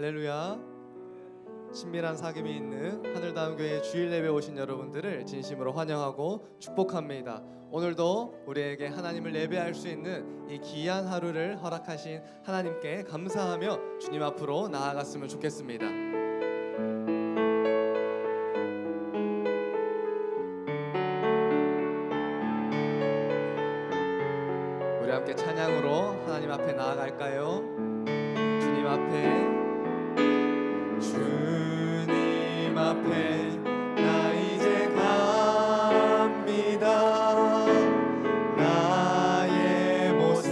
할렐루야. 친밀한 사귐이 있는 하늘다운교회 주일 예배 오신 여러분들을 진심으로 환영하고 축복합니다. 오늘도 우리에게 하나님을 예배할 수 있는 이 귀한 하루를 허락하신 하나님께 감사하며 주님 앞으로 나아갔으면 좋겠습니다. 우리 함께 찬양으로 하나님 앞에 나아갈까요? 주님 앞에 나 이제 갑니다. 나의 모습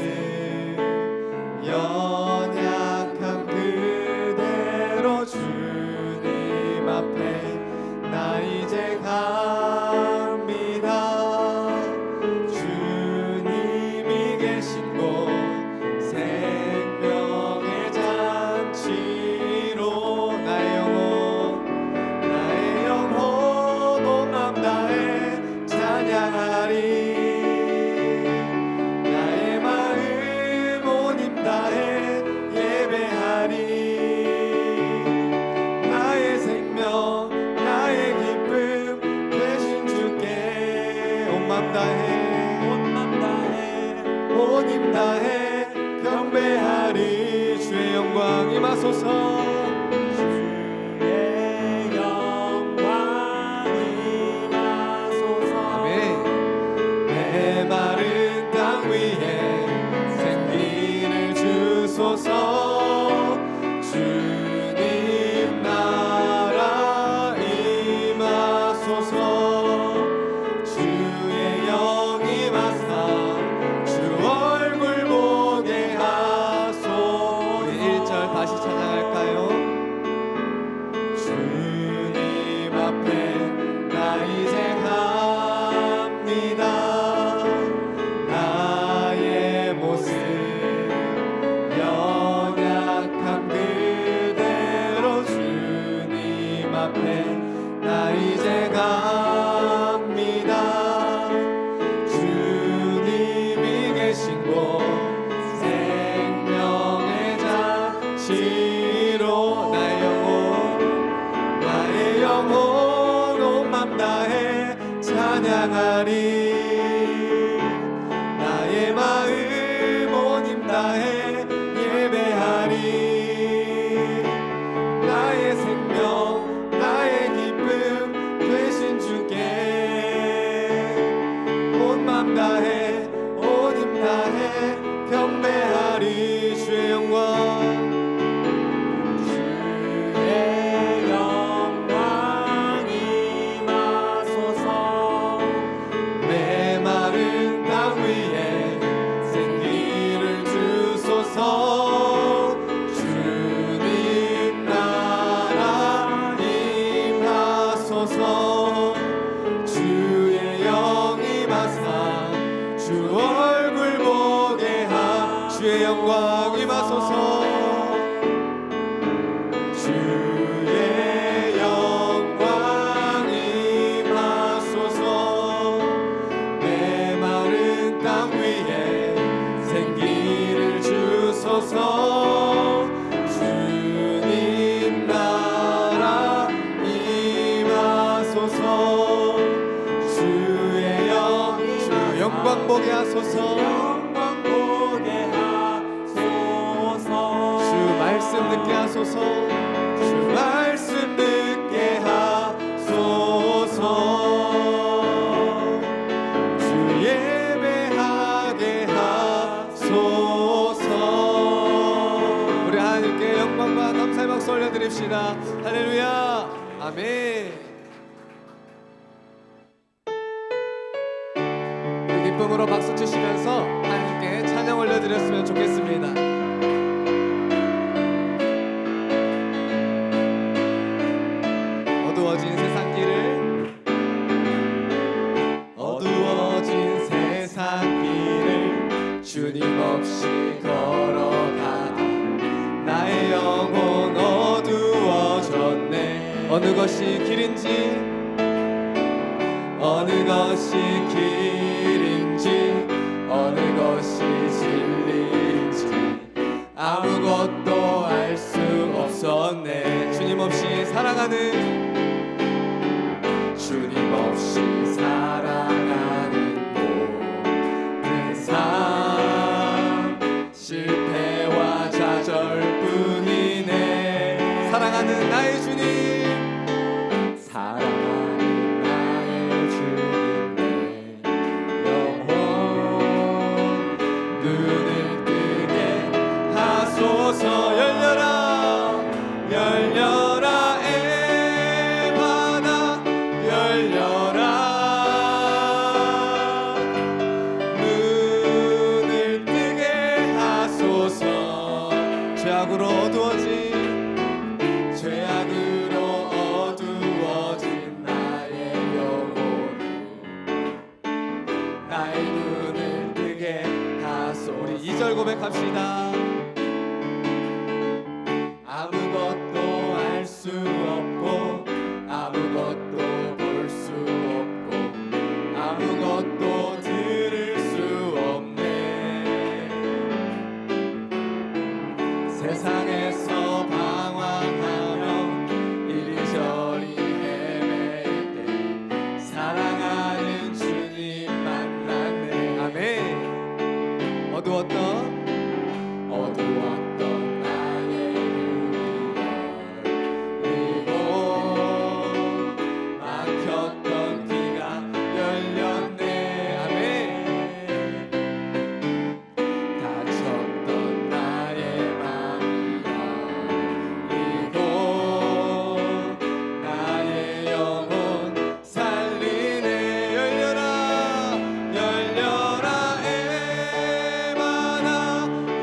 연약한 그대로 주님 앞에 나 이제 갑니다. 주님이 계신 곳 생명의 잔치로 나의 영혼 온 맘 다해 찬양하리. 나의 마음 온 힘 다해 예배하리. 나의 생명 나의 기쁨 되신 주께 온 맘 다해 온 힘 다해 경배하리. 주의 영광 임하소서. 주님 나라 임하소서. 주의 영 임하사 주 얼굴 보게 하소. 우리 1절 다시 찬양할까요? 주님 앞에 나 이제 갑니다. 나의 모습 나 이제 갑니다. 주님이 계신 곳 생명의 잔치로 나의 영혼 온 맘 다해 찬양하리. 나의 마음 온 힘 다해 예배하리. 나의 생명 나의 기쁨 되신 주께 온 맘 다해 온 힘 다해 경배하리. 주의 영광 임하소서. 메마른 땅 위에 생기를 주소서. 주님 나라 임하소서. 주의 영 임하사 주 얼굴 보게 하. 주의 영광 임하소서. 주의 영광 임하소서. 메마른 땅 위에 생기를 주소서. 주님 나라 임하소서. 주의 영광 보게 하소서. 주 말씀 듣게 하소서. 주 말씀 듣게 하소서. 주 예배하게 하소서. 우리 하나님께 영광과 감사의 박수 올려드립시다. 할렐루야. 아멘. 우리 기쁨으로 박수 치시면서 하나님께 찬양 올려드렸으면 좋겠습니다. 어두워진 세상 길을 주님 없이 걸어가다 나의 영혼 어두워졌네. 어느 것이 길인지 어느 것이 길인지 어느 것이 진리인지 아무것도 알 수 없어. 나의 눈을 뜨게 하소서. 우리 2절 고백합시다. 아무것도 알 수 없고 아무것도 볼 수 없고 아무것도 들을 수 없네. 세상에서 방황하며 이리저리 헤맬 때 사랑하는 주님 만났네. 아멘. 어두웠던 나의 눈이 열리고 막혔던 귀가 열렸네. 아멘. 닫혔던 나의 맘이 열리고 나의 영혼 살리네. 열려라 열려라 에마나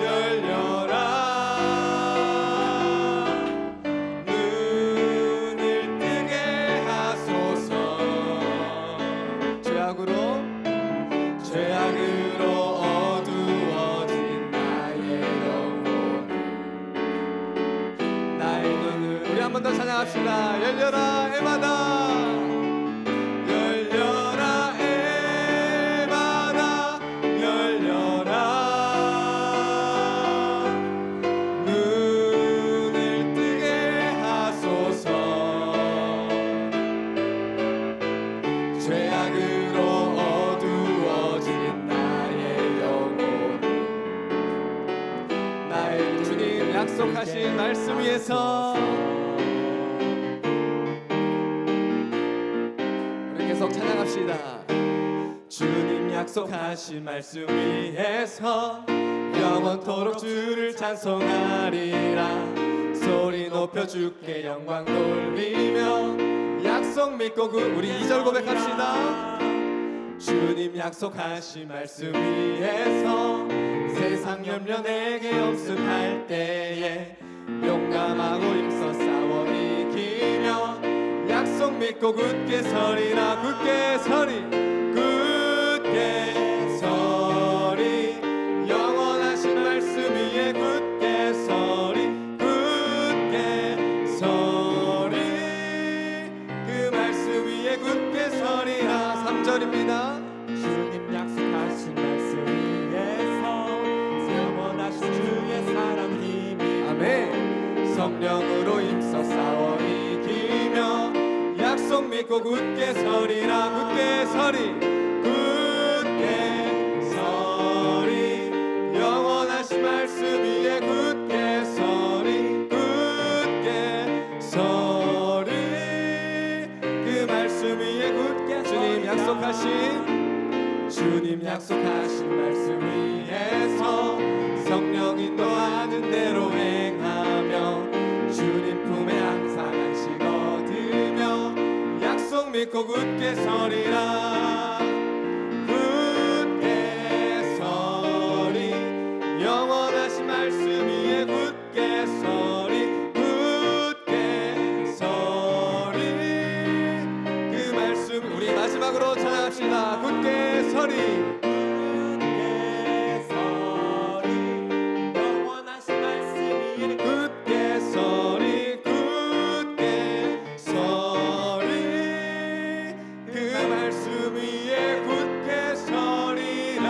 열려라. 눈을 뜨게 하소서. 죄악으로 어두워진 나의 영혼 나의 눈을 우리 한 번 더 찬양합시다. 열려라 에마나 열려라 에마나 열려라. 눈을 뜨게 하소서. 죄악으로 어두워진 나의 영혼 나의 주님 약속하신 말씀 위에서 우리 계속 찬양합시다. 주님 약속하신 말씀 위에서 영원토록 주를 찬송하리라. 소리 높여 주께 영광 돌리며 약속 믿고 우리 2절 고백합시다. 주님 약속하신 말씀 위에서 세상 염려 내게 없음할 때에 용감하고 힘써 싸워 이기며 약속 믿고 굳게 서리라. 굳게 서리 굳게 서리 영원하신 말씀 위에 굳게 서리 굳게 서리 그 말씀 위에 굳게 서리라. 3절입니다. 주님 약속하신 말씀 위에서 영원하신 주의 사랑 힘이 아멘. 성령으로 힘써 싸워 이기며 약속 믿고 굳게 서리라. 굳게 서리 굳게 서리 영원하신 말씀 위에 굳게 서리 굳게 서리 그 말씀 위에 굳게 주님 약속하신 말씀 위에서 성령 인도하는 대로 행하며 주님 품에 항상 안식 얻으며 약속 믿고 굳게 서리라. 굳게 서리 영원하신 말씀 위에 굳게 서리 굳게 서리 그 말씀 우리 마지막으로 찬양합시다. 굳게 서리 영원하신 말씀 위에 굳게 서리 굳게 서리 그 말씀 위에 굳게 서리라.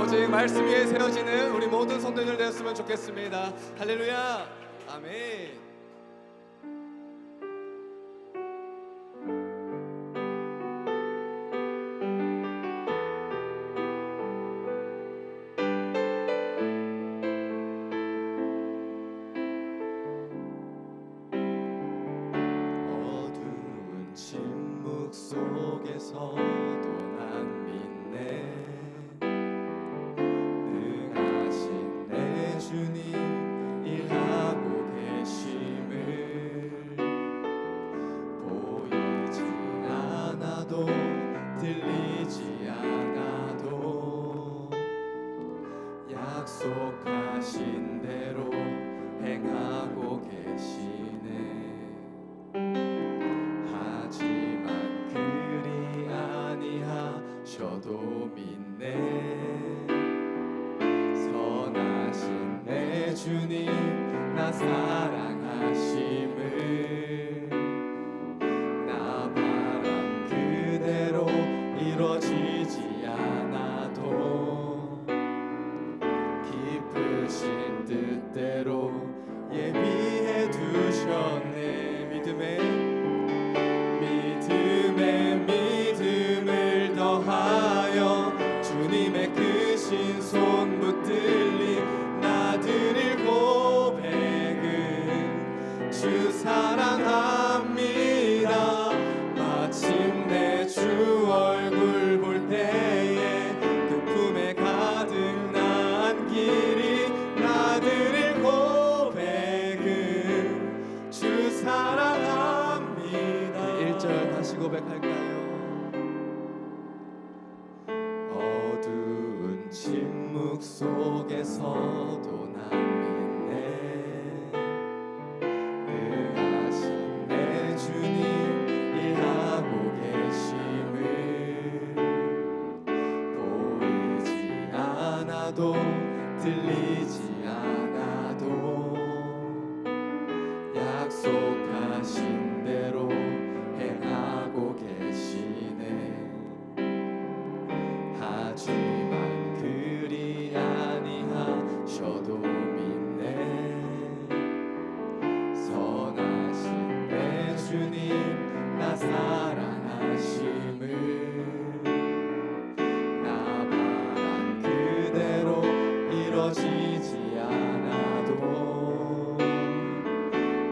오직 말씀 위에 세워지는 우리 모든 성도들 되었으면 좋겠습니다. 할렐루야. 아멘. 침묵 속에서도 난 믿네. 능하신 내 주님 일하고 계심을 보이지 않아도 들리지 않아도 약속하신 대로 행하고 계시네. 하지만 그리 아니하셔도 저도 믿네. 선하신 내 주님 나 사랑하심을 나 바람 그대로 이루어지지 않아도 기쁘신 뜻대로 예비해 두셨네. 믿음을 더하여 주님의 크신 손 붙들리 나 드릴 고백은 주 사랑합니다. 마침내 주 얼굴 볼 때에 그 품에 가득 난 길이 나 드릴 고백은 주 사랑합니다. 1절 다시 고백할까요? 어두운 침묵 속에서도 난 믿네. 능하신 내 주님 일하고 계심을 보이지 않아도 들리지 않아도 약속하신 대로 행하고 계시네. 하지만 그리 아니하셔도 믿네. 선하신 내 주님 나 사랑하심을 나 바란 그대로 이뤄지지 않아도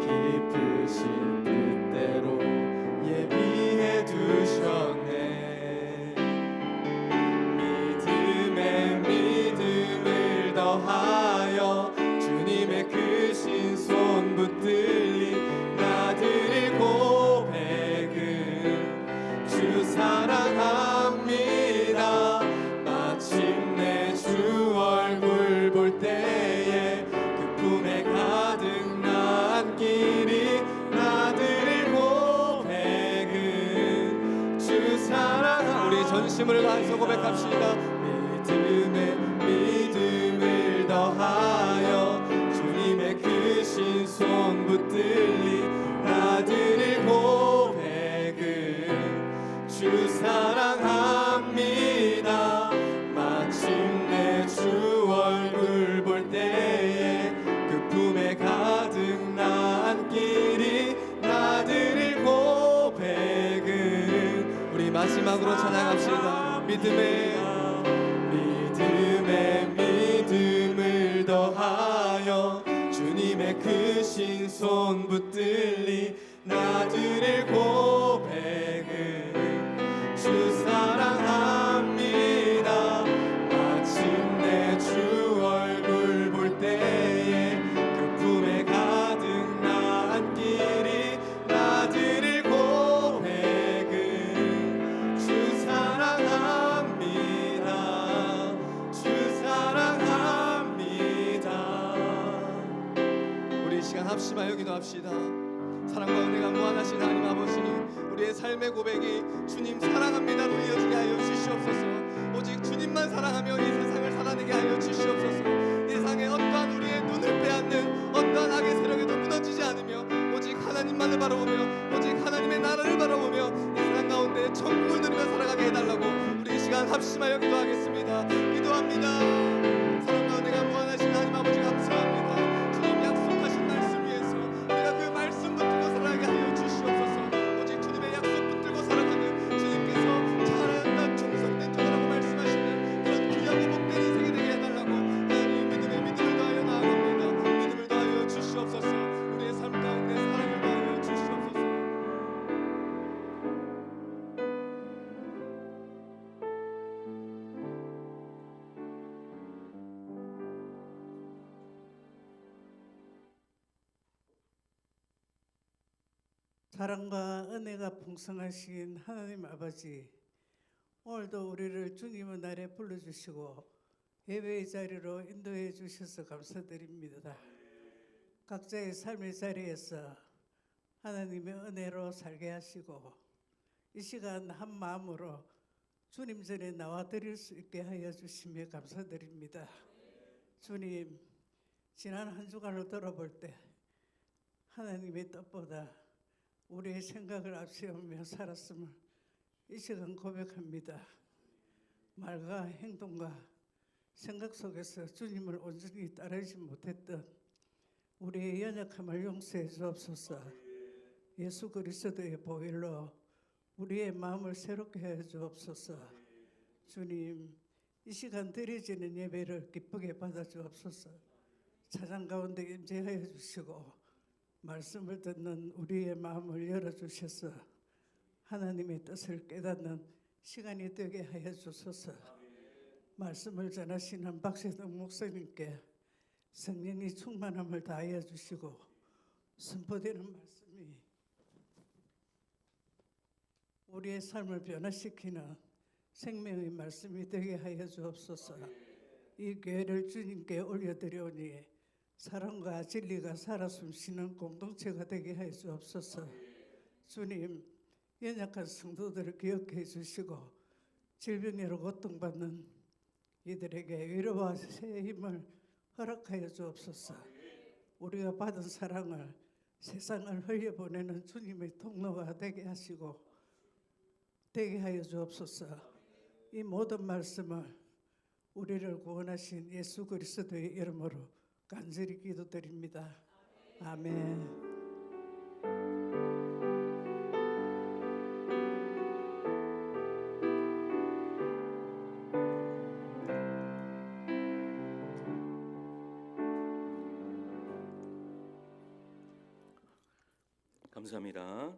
기쁘신 뜻대로 예비해 두셨네. 믿음을 더하여 주님의 크신 손 붙들리 나 드릴 고백은 주 사랑합니다. 마침내 주 얼굴 볼 때에 그 품에 가득 난 길이 나 드릴 고백은 주 사랑합니다. 우리 전심을 다해서 고백합시다. 믿음을 더하여 주님의 크신 손 붙들리 나 드릴 고백은 주 사랑합니다. 마침내 주 얼굴 볼 때에 그 품에 가득 난 길이 나 드릴 고백은 우리 마지막으로 찬양합시다. 믿음을 더하여 주님의 크신 손 붙들리 나 드릴 고백은 주 사랑합니다. 마침내 주 얼굴 볼 때에 그 품에 가득 난 길이 나 드릴 고백은 주 사랑합니다. 주 사랑합니다. 우리 이 시간 합심하여 기도합시다. 사랑과 은혜가 무한하신 하나님 아버지, 우리의 삶의 고백이 주님 사랑합니다로 이어지게 하여 주시옵소서. 오직 주님만 사랑하며 이 세상을 살아내게 하여 주시옵소서. 이 세상에 어떠한 우리의 눈을 빼앗는 어떠한 악의 세력에도 무너지지 않으며 오직 하나님만을 바라보며 오직 하나님의 나라를 바라보며 이 세상 가운데 천국을 누리며 살아가게 해달라고 우리 이 시간 합심하여 기도하겠습니다. 기도합니다. 사랑과 은혜가 무한하신 하나님 아버지 감사합니다. 주님 약속하신 말씀 위에서 우리가 그 말씀 붙들고 살아가게 하여 주시옵소서. 오직 주님의 약속 붙들고 살아가는 주님께서 잘한다 충성된 자라고 말씀하시는 그런 귀하고 복된 인생이 되게 해달라고 하나님 믿음을 더하여 나아갑니다. 믿음을 더하여 주시옵소서. 우리의 삶 가운데 사랑을 더하여 주시옵소서. 사랑과 은혜가 풍성하신 하나님 아버지, 오늘도 우리를 주님의 날에 불러주시고 예배의 자리로 인도해 주셔서 감사드립니다. 각자의 삶의 자리에서 하나님의 은혜로 살게 하시고 이 시간 한 마음으로 주님 전에 나와 드릴 수 있게 하여 주시며 감사드립니다. 주님, 지난 한 주간을 돌아볼 때 하나님의 뜻보다 우리의 생각을 앞세우며 살았음을 이 시간 고백합니다. 말과 행동과 생각 속에서 주님을 온전히 따르지 못했던 우리의 연약함을 용서해 주옵소서. 예수 그리스도의 보혈로 우리의 마음을 새롭게 해 주옵소서. 주님, 이 시간 드려지는 예배를 기쁘게 받아 주옵소서. 차장 가운데 임재하여 주시고 말씀을 듣는 우리의 마음을 열어주셔서 하나님의 뜻을 깨닫는 시간이 되게 하여 주소서. 말씀을 전하시는 박세동 목사님께 성령이 충만함을 다하여 주시고 선포되는 말씀이 우리의 삶을 변화시키는 생명의 말씀이 되게 하여 주옵소서. 이 교회를 주님께 올려드려오니 사랑과 진리가 살아 숨쉬는 공동체가 되게 하여 주옵소서. 주님, 연약한 성도들을 기억해 주시고 질병으로 고통받는 이들에게 위로와 새 힘을 허락하여 주옵소서. 우리가 받은 사랑을 세상을 흘려보내는 주님의 통로가 되게 하시고 되게 하여 주옵소서. 이 모든 말씀을 우리를 구원하신 예수 그리스도의 이름으로 간절히 기도드립니다. 아멘. 감사합니다.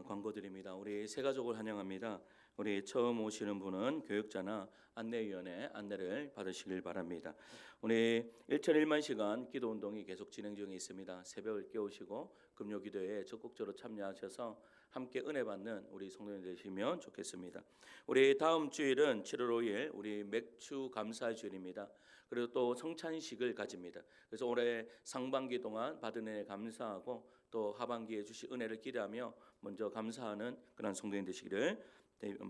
광고 드립니다. 우리 새 가족을 환영합니다. 우리 처음 오시는 분은 교육자나 안내위원회 안내를 받으시길 바랍니다. 우리 1,001만 시간 기도 운동이 계속 진행 중에 있습니다. 새벽을 깨우시고 금요 기도에 적극적으로 참여하셔서 함께 은혜 받는 우리 성도님 되시면 좋겠습니다. 우리 다음 주일은 7월 5일 우리 맥주 감사 주일입니다. 그리고 또 성찬식을 가집니다. 그래서 올해 상반기 동안 받은 은혜 감사하고 또 하반기에 주신 은혜를 기대하며 먼저 감사하는 그런 성도님 되시기를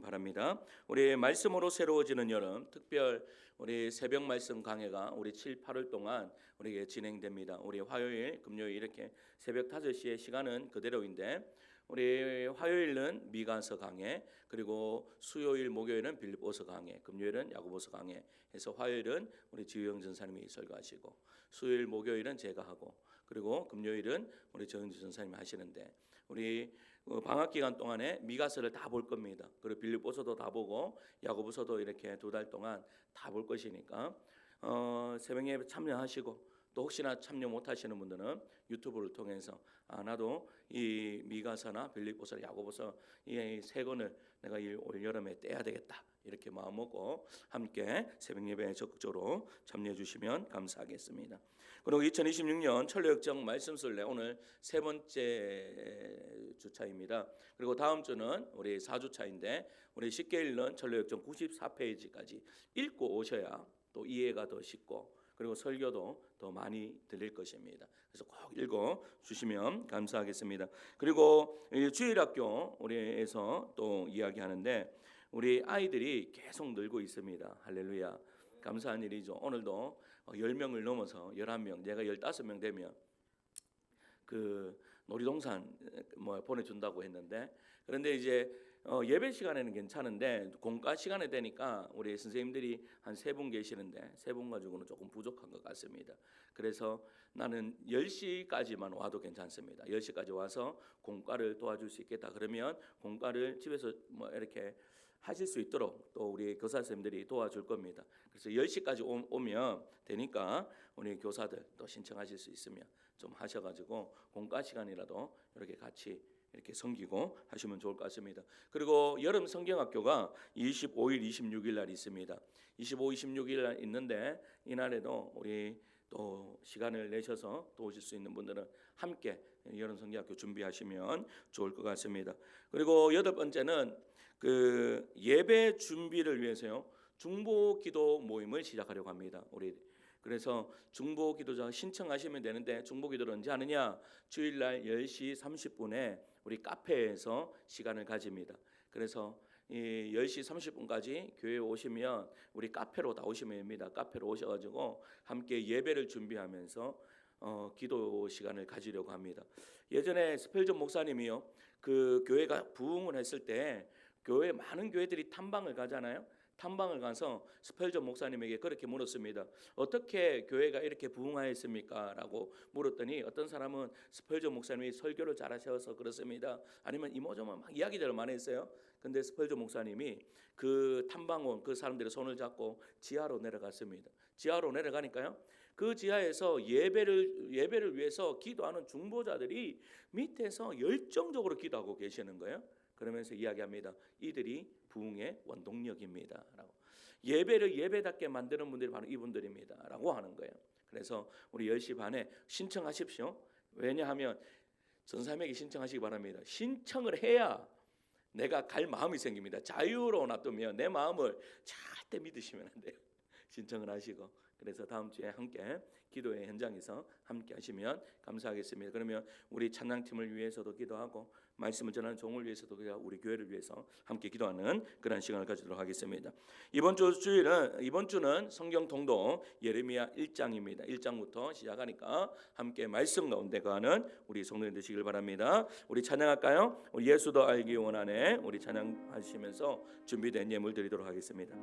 바랍니다. 우리 말씀으로 새로워지는 여름 특별 우리 새벽 말씀 강해가 우리 7, 8월 동안 우리에게 진행됩니다. 우리 화요일, 금요일 이렇게 새벽 5시에 시간은 그대로인데 우리 화요일은 미가서 강해, 그리고 수요일, 목요일은 빌립보서 강해, 금요일은 야고보서 강해 해서 화요일은 우리 지유영 전사님이 설교하시고 수요일, 목요일은 제가 하고 그리고 금요일은 우리 정은주 전사님이 하시는데 우리 방학 기간 동안에 미가서를 다 볼 겁니다. 그리고 빌립보서도 다 보고 야고보서도 이렇게 2달 동안 다 볼 것이니까 새벽 예배 참여하시고 또 혹시나 참여 못하시는 분들은 유튜브를 통해서 나도 이 미가서나 빌립보서, 야고보서 이 세 권을 내가 올 여름에 떼야 되겠다 이렇게 마음 먹고 함께 새벽 예배에 적극적으로 참여해 주시면 감사하겠습니다. 그리고 2026년 철로역정 말씀순례 오늘 세 번째 주차입니다. 그리고 다음 주는 우리 4주차인데 우리 쉽게 읽는 철로역정 94페이지까지 읽고 오셔야 또 이해가 더 쉽고 그리고 설교도 더 많이 들릴 것입니다. 그래서 꼭 읽어 주시면 감사하겠습니다. 그리고 주일학교 우리에서 또 이야기하는데 우리 아이들이 계속 늘고 있습니다. 할렐루야. 감사한 일이죠. 오늘도 10명을 넘어서 11명, 내가 15명 되면 그 놀이동산 보내준다고 했는데 그런데 이제 예배 시간에는 괜찮은데 공과 시간에 되니까 우리 선생님들이 한 3분 계시는데 3분 가지고는 조금 부족한 것 같습니다. 그래서 나는 10시까지만 와도 괜찮습니다. 10시까지 와서 공과를 도와줄 수 있겠다. 그러면 공과를 집에서 이렇게 하실 수 있도록 또 우리 교사 선생님들이 도와줄 겁니다. 그래서 10시까지 오면 되니까 우리 교사들 또 신청하실 수 있으면 좀 하셔가지고 공과 시간이라도 이렇게 같이 이렇게 섬기고 하시면 좋을 것 같습니다. 그리고 여름 성경학교가 25일, 26일 날 있습니다. 25, 26일 날 있는데 이날에도 우리 또 시간을 내셔서 또 오실 수 있는 분들은 함께 여름 성경학교 준비하시면 좋을 것 같습니다. 그리고 8번째는 그 예배 준비를 위해서요 중보 기도 모임을 시작하려고 합니다. 우리 그래서 중보 기도자 신청하시면 되는데 중보 기도를 언제 하느냐? 주일날 10시 30분에 우리 카페에서 시간을 가집니다. 그래서 이 10시 30분까지 교회에 오시면 우리 카페로 다 오시면 됩니다. 카페로 오셔가지고 함께 예배를 준비하면서 기도 시간을 가지려고 합니다. 예전에 스펠전 목사님이요, 그 교회가 부흥을 했을 때 교회 많은 교회들이 탐방을 가잖아요. 탐방을 가서 스펠전 목사님에게 그렇게 물었습니다. 어떻게 교회가 이렇게 부흥하였습니까? 라고 물었더니 어떤 사람은 스펠전 목사님이 설교를 잘하셔서 그렇습니다. 아니면 이모저모 막 이야기들을 많이 했어요. 근데 스펠전 목사님이 그 탐방원 그 사람들의 손을 잡고 지하로 내려갔습니다. 지하로 내려가니까요, 그 지하에서 예배를 위해서 기도하는 중보자들이 밑에서 열정적으로 기도하고 계시는 거예요. 그러면서 이야기합니다. 이들이 부흥의 원동력입니다. 라고. 예배를 예배답게 만드는 분들이 바로 이분들입니다. 라고 하는 거예요. 그래서 우리 10시 반에 신청하십시오. 왜냐하면 전사님에게 신청하시기 바랍니다. 신청을 해야 내가 갈 마음이 생깁니다. 자유로 놔두면 내 마음을 절대 믿으시면 안 돼요. 신청을 하시고, 그래서 다음 주에 함께 기도의 현장에서 함께 하시면 감사하겠습니다. 그러면 우리 찬양팀을 위해서도 기도하고 말씀을 전하는 종을 위해서도 우리 교회를 위해서 함께 기도하는 그런 시간을 가지도록 하겠습니다. 이번 주는 성경 통독 예레미야 1장입니다. 1장부터 시작하니까 함께 말씀 가운데 가는 우리 성도님 되시길 바랍니다. 우리 찬양할까요? 우리 예수도 알기 원하네. 우리 찬양하시면서 준비된 예물 드리도록 하겠습니다.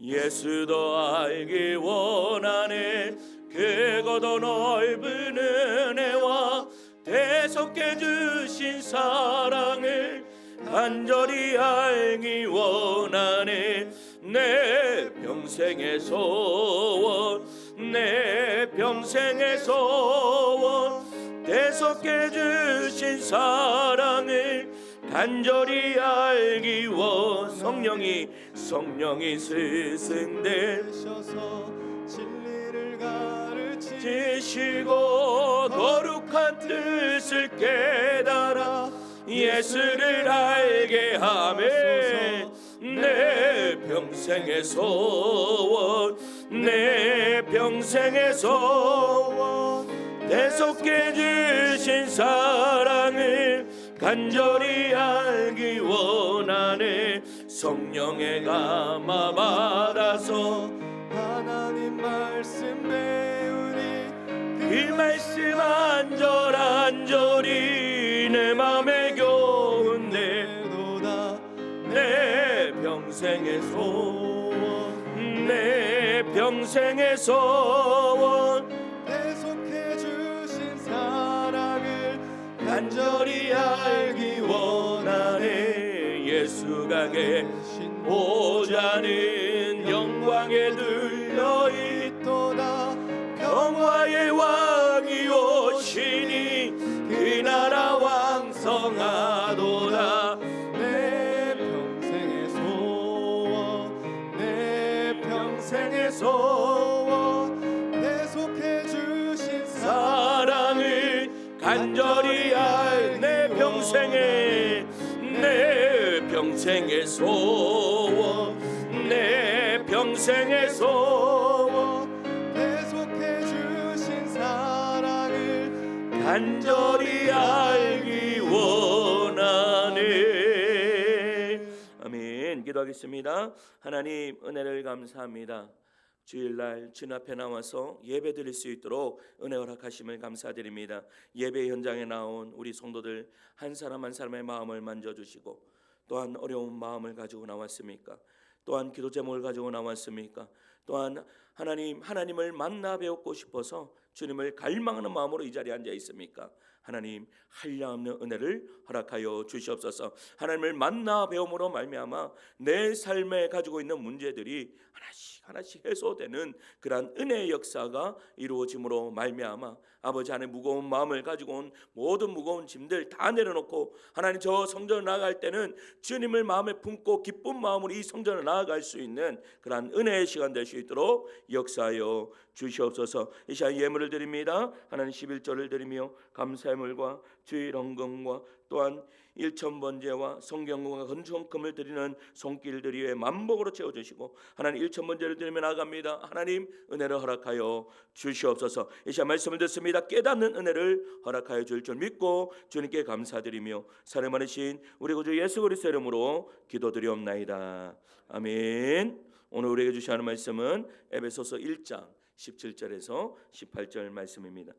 예수도 알기 원하네. 크고도 넓은 은혜와 대속해 주신 사랑을 간절히 알기 원하네. 내 평생의 소원, 내 평생의 소원, 대속해 주신 사랑을 간절히 알기 원. 성령이 스승되셔서 진리를 가르치시고 지시고 거룩한 뜻을 깨달아 예수를 알게 하매 내 평생의 소원, 내 평생의 소원, 대속해 주신 사랑을 간절히 알기 원하네. 성령의 감화 받아서 하나님 말씀 배우니 그 말씀 안절안절히 내 맘에 교훈되도다. 내 평생의 소원, 내 평생의 소원, 대속해 주신 사랑을 간절히 알기 원하네. 예수가 계신 보좌는 영광에 들려있도다. 평화의 왕이 오시니 그 나라 왕성하도다. 내 평생의 소원, 내 평생의 소원, 대속해 주신 사랑을 간절히 알 내 평생의 소원, 내 평생의 소원, 대속해 주신 사랑을 간절히 알기 원하네. 아멘. 기도하겠습니다. 하나님, 은혜를 감사합니다. 주일날 주님 앞에 나와서 예배 드릴 수 있도록 은혜 허락하심을 감사드립니다. 예배 현장에 나온 우리 성도들 한 사람 한 사람의 마음을 만져주시고, 또한 어려운 마음을 가지고 나왔습니까? 또한 기도 제목을 가지고 나왔습니까? 또한 하나님을 만나 배우고 싶어서 주님을 갈망하는 마음으로 이 자리에 앉아 있습니까? 하나님, 한량없는 은혜를 허락하여 주시옵소서. 하나님을 만나 배움으로 말미암아 내 삶에 가지고 있는 문제들이 하나씩 해소되는 그러한 은혜의 역사가 이루어짐으로 말미암아 아버지 안에 무거운 마음을 가지고 온 모든 무거운 짐들 다 내려놓고 하나님 저 성전을 나아갈 때는 주님을 마음에 품고 기쁜 마음으로 이 성전을 나아갈 수 있는 그러한 은혜의 시간 될 수 있도록 역사하여 주시옵소서. 이 시간 예물을 드립니다. 하나님 11조를 드리며 감사의물과 주일 헌금과 또한 1,000번제와 성경과 건축금을 드리는 손길들 위에 만복으로 채워주시고 하나님 1,000번제를 드리며 나아갑니다. 하나님 은혜를 허락하여 주시옵소서. 이 시간 말씀을 듣습니다. 알고자 깨닫는 은혜를 허락하여 줄 줄 믿고 주님께 감사드리며 사랑 많으신 우리 구주 예수 그리스도 이름으로 기도드리옵나이다. 아멘. 오늘 우리에게 주시는 말씀은 에베소서 1장 17절에서 18절 말씀입니다.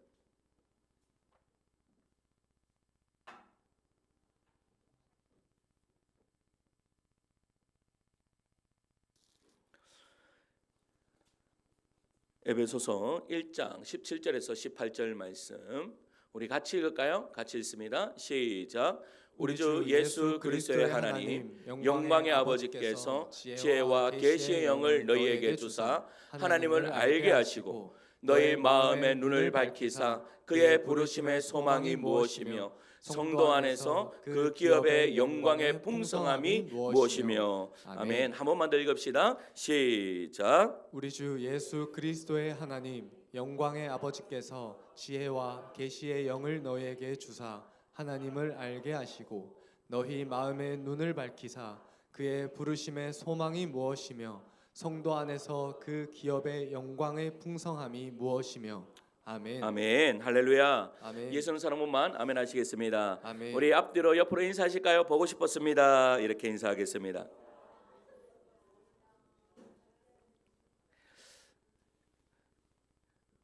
에베소서 1장 17절에서 18절 말씀 우리 같이 읽을까요? 같이 읽습니다. 시작. 우리 주 예수 그리스도의 하나님 영광의 아버지께서 지혜와 계시의 영을 너희에게 주사 하나님을 알게 하시고 너희 마음의 눈을 밝히사 그의 부르심의 소망이 무엇이며 성도 안에서 그 기업의 영광의 풍성함이 무엇이며. 아멘. 한 번만 더 읽읍시다. 시작. 우리 주 예수 그리스도의 하나님 영광의 아버지께서 지혜와 계시의 영을 너희에게 주사 하나님을 알게 하시고 너희 마음의 눈을 밝히사 그의 부르심의 소망이 무엇이며 성도 안에서 그 기업의 영광의 풍성함이 무엇이며. 아멘. 아멘. 할렐루야. 아멘. 예수는 사람만 아멘 하시겠습니다. 아멘. 우리 앞뒤로 옆으로 인사하실까요? 보고 싶었습니다. 이렇게 인사하겠습니다.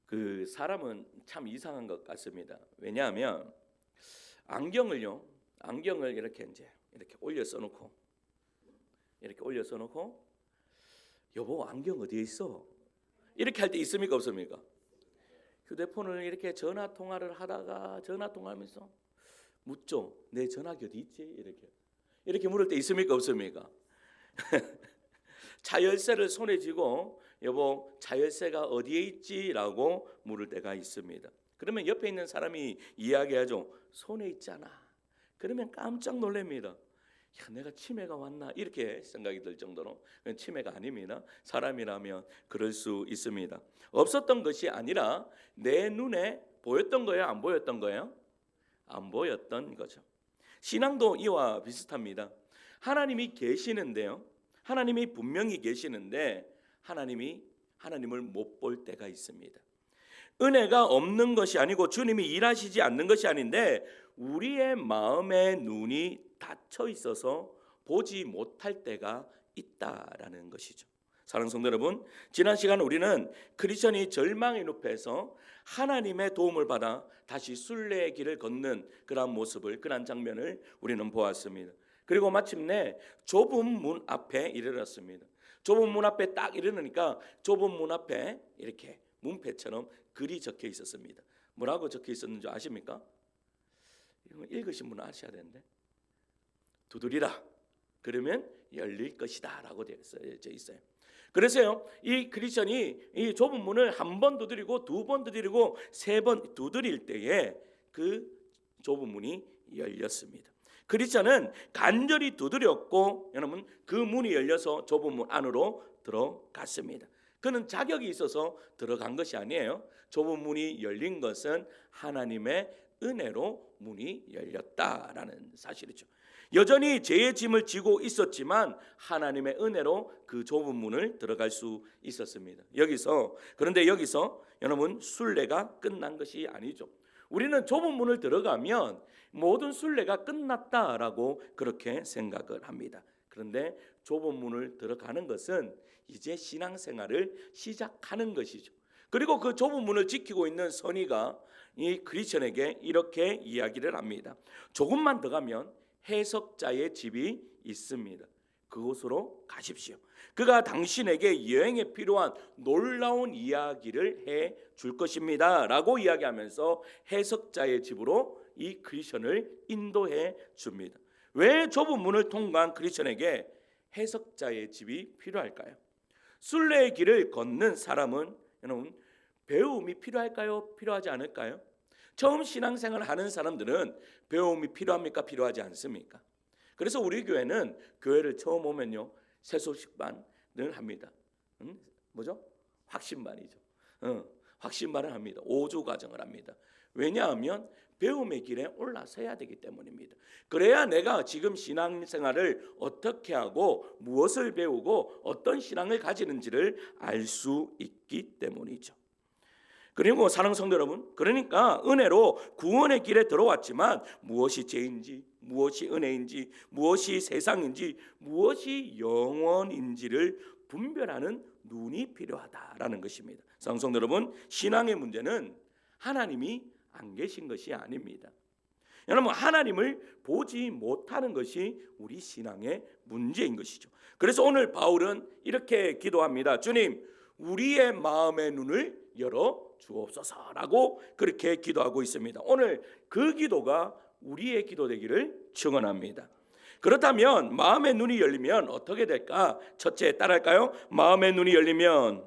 그 사람은 참 이상한 것 같습니다. 왜냐하면 안경을 이렇게 이렇게 올려 써놓고 여보 안경 어디에 있어? 이렇게 할 때 있습니까 없습니까? 휴대폰을 이렇게 전화 통화를 하다가 전화 통화하면서 묻죠. 내 전화기 어디 있지? 이렇게 물을 때 있습니까 없습니까? 차 열쇠를 손에 쥐고 여보 차 열쇠가 어디에 있지라고 물을 때가 있습니다. 그러면 옆에 있는 사람이 이야기하죠. 손에 있잖아. 그러면 깜짝 놀랍니다. 야, 내가 치매가 왔나 이렇게 생각이 들 정도로 그건 치매가 아닙니다. 사람이라면 그럴 수 있습니다. 없었던 것이 아니라 내 눈에 보였던 거예요? 안 보였던 거예요? 안 보였던 거죠. 신앙도 이와 비슷합니다. 하나님이 계시는데요. 하나님이 분명히 계시는데 하나님을 못 볼 때가 있습니다. 은혜가 없는 것이 아니고 주님이 일하시지 않는 것이 아닌데 우리의 마음의 눈이 닫혀 있어서 보지 못할 때가 있다라는 것이죠. 사랑하는 성도 여러분, 지난 시간 우리는 크리스천이 절망의 늪에서 하나님의 도움을 받아 다시 순례의 길을 걷는 그러한 모습을, 그러한 장면을 우리는 보았습니다. 그리고 마침내 좁은 문 앞에 이르렀습니다. 좁은 문 앞에 딱 이르니까 좁은 문 앞에 이렇게 문패처럼 글이 적혀 있었습니다. 뭐라고 적혀 있었는지 아십니까? 읽으신 분은 아셔야 되는데 두드리라 그러면 열릴 것이다 라고 되어 있어요. 그래서요 이 크리스천이 이 좁은 문을 한 번 두드리고 두 번 두드리고 세 번 두드릴 때에 그 좁은 문이 열렸습니다. 크리스천은 간절히 두드렸고 여러분 그 문이 열려서 좁은 문 안으로 들어갔습니다. 그는 자격이 있어서 들어간 것이 아니에요. 좁은 문이 열린 것은 하나님의 은혜로 문이 열렸다라는 사실이죠. 여전히 죄의 짐을 지고 있었지만 하나님의 은혜로 그 좁은 문을 들어갈 수 있었습니다. 그런데 여기서 여러분 순례가 끝난 것이 아니죠. 우리는 좁은 문을 들어가면 모든 순례가 끝났다라고 그렇게 생각을 합니다. 그런데 좁은 문을 들어가는 것은 이제 신앙생활을 시작하는 것이죠. 그리고 그 좁은 문을 지키고 있는 선의가 이 크리스천에게 이렇게 이야기를 합니다. 조금만 더 가면 해석자의 집이 있습니다. 그곳으로 가십시오. 그가 당신에게 여행에 필요한 놀라운 이야기를 해 줄 것입니다 라고 이야기하면서 해석자의 집으로 이 크리스천을 인도해 줍니다. 왜 좁은 문을 통과한 크리스천에게 해석자의 집이 필요할까요? 순례의 길을 걷는 사람은 여러분 배움이 필요할까요? 필요하지 않을까요? 처음 신앙생활을 하는 사람들은 배움이 필요합니까? 필요하지 않습니까? 그래서 우리 교회는 교회를 처음 오면요 세속식반을 합니다. 뭐죠? 확신반이죠. 확신반을 합니다. 5주 과정을 합니다. 왜냐하면 배움의 길에 올라서야 되기 때문입니다. 그래야 내가 지금 신앙생활을 어떻게 하고 무엇을 배우고 어떤 신앙을 가지는지를 알 수 있기 때문이죠. 그리고 사랑 성도 여러분, 그러니까 은혜로 구원의 길에 들어왔지만 무엇이 죄인지, 무엇이 은혜인지, 무엇이 세상인지, 무엇이 영원인지를 분별하는 눈이 필요하다라는 것입니다. 사랑 성도 여러분, 신앙의 문제는 하나님이 안 계신 것이 아닙니다. 여러분, 하나님을 보지 못하는 것이 우리 신앙의 문제인 것이죠. 그래서 오늘 바울은 이렇게 기도합니다. 주님, 우리의 마음의 눈을 열어 주옵소서라고 그렇게 기도하고 있습니다. 오늘 그 기도가 우리의 기도 되기를 축원합니다. 그렇다면 마음의 눈이 열리면 어떻게 될까? 첫째, 따라할까요? 마음의 눈이 열리면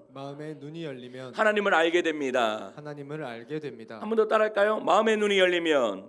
하나님을 알게 됩니다. 하나님을 알게 됩니다. 한 번 더 따라할까요? 마음의 눈이 열리면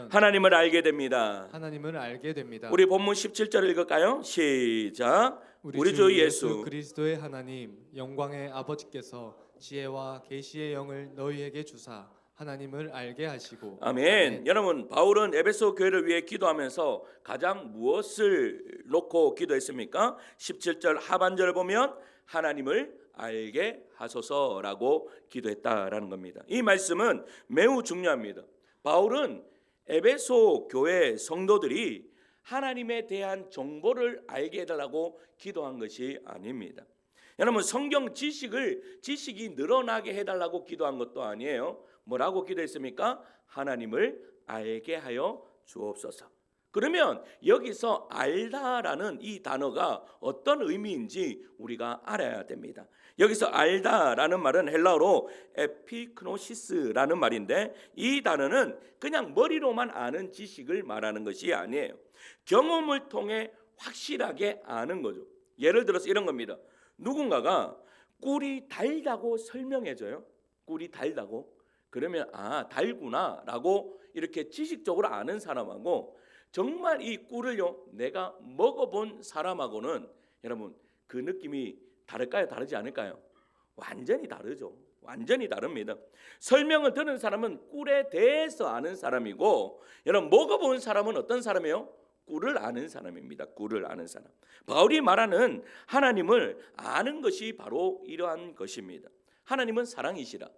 하나님을 알게 됩니다. 하나님을 알게 됩니다. 우리 본문 17절 읽을까요? 시작. 우리 주 예수 그리스도의 하나님 영광의 아버지께서 지혜와 계시의 영을 너희에게 주사 하나님을 알게 하시고. 아멘. 여러분, 바울은 에베소 교회를 위해 기도하면서 가장 무엇을 놓고 기도했습니까? 17절 하반절을 보면 하나님을 알게 하소서라고 기도했다라는 겁니다. 이 말씀은 매우 중요합니다. 바울은 에베소 교회 성도들이 하나님에 대한 정보를 알게 해달라고 기도한 것이 아닙니다. 여러분, 성경 지식이 늘어나게 해달라고 기도한 것도 아니에요. 뭐라고 기도했습니까? 하나님을 알게 하여 주옵소서. 그러면 여기서 알다라는 이 단어가 어떤 의미인지 우리가 알아야 됩니다. 여기서 알다라는 말은 헬라어로 에피크노시스라는 말인데, 이 단어는 그냥 머리로만 아는 지식을 말하는 것이 아니에요. 경험을 통해 확실하게 아는 거죠. 예를 들어서 이런 겁니다. 누군가가 꿀이 달다고 설명해줘요. 꿀이 달다고. 그러면 아, 달구나라고 이렇게 지식적으로 아는 사람하고 정말 이 꿀을요 내가 먹어본 사람하고는 여러분 그 느낌이 다를까요? 다르지 않을까요? 완전히 다르죠. 완전히 다릅니다. 설명을 듣는 사람은 꿀에 대해서 아는 사람이고, 여러분 먹어본 사람은 어떤 사람이에요? 꿀을 아는 사람입니다. 꿀을 아는 사람. 바울이 말하는 하나님을 아는 것이 바로 이러한 것입니다. 하나님은 사랑이시라.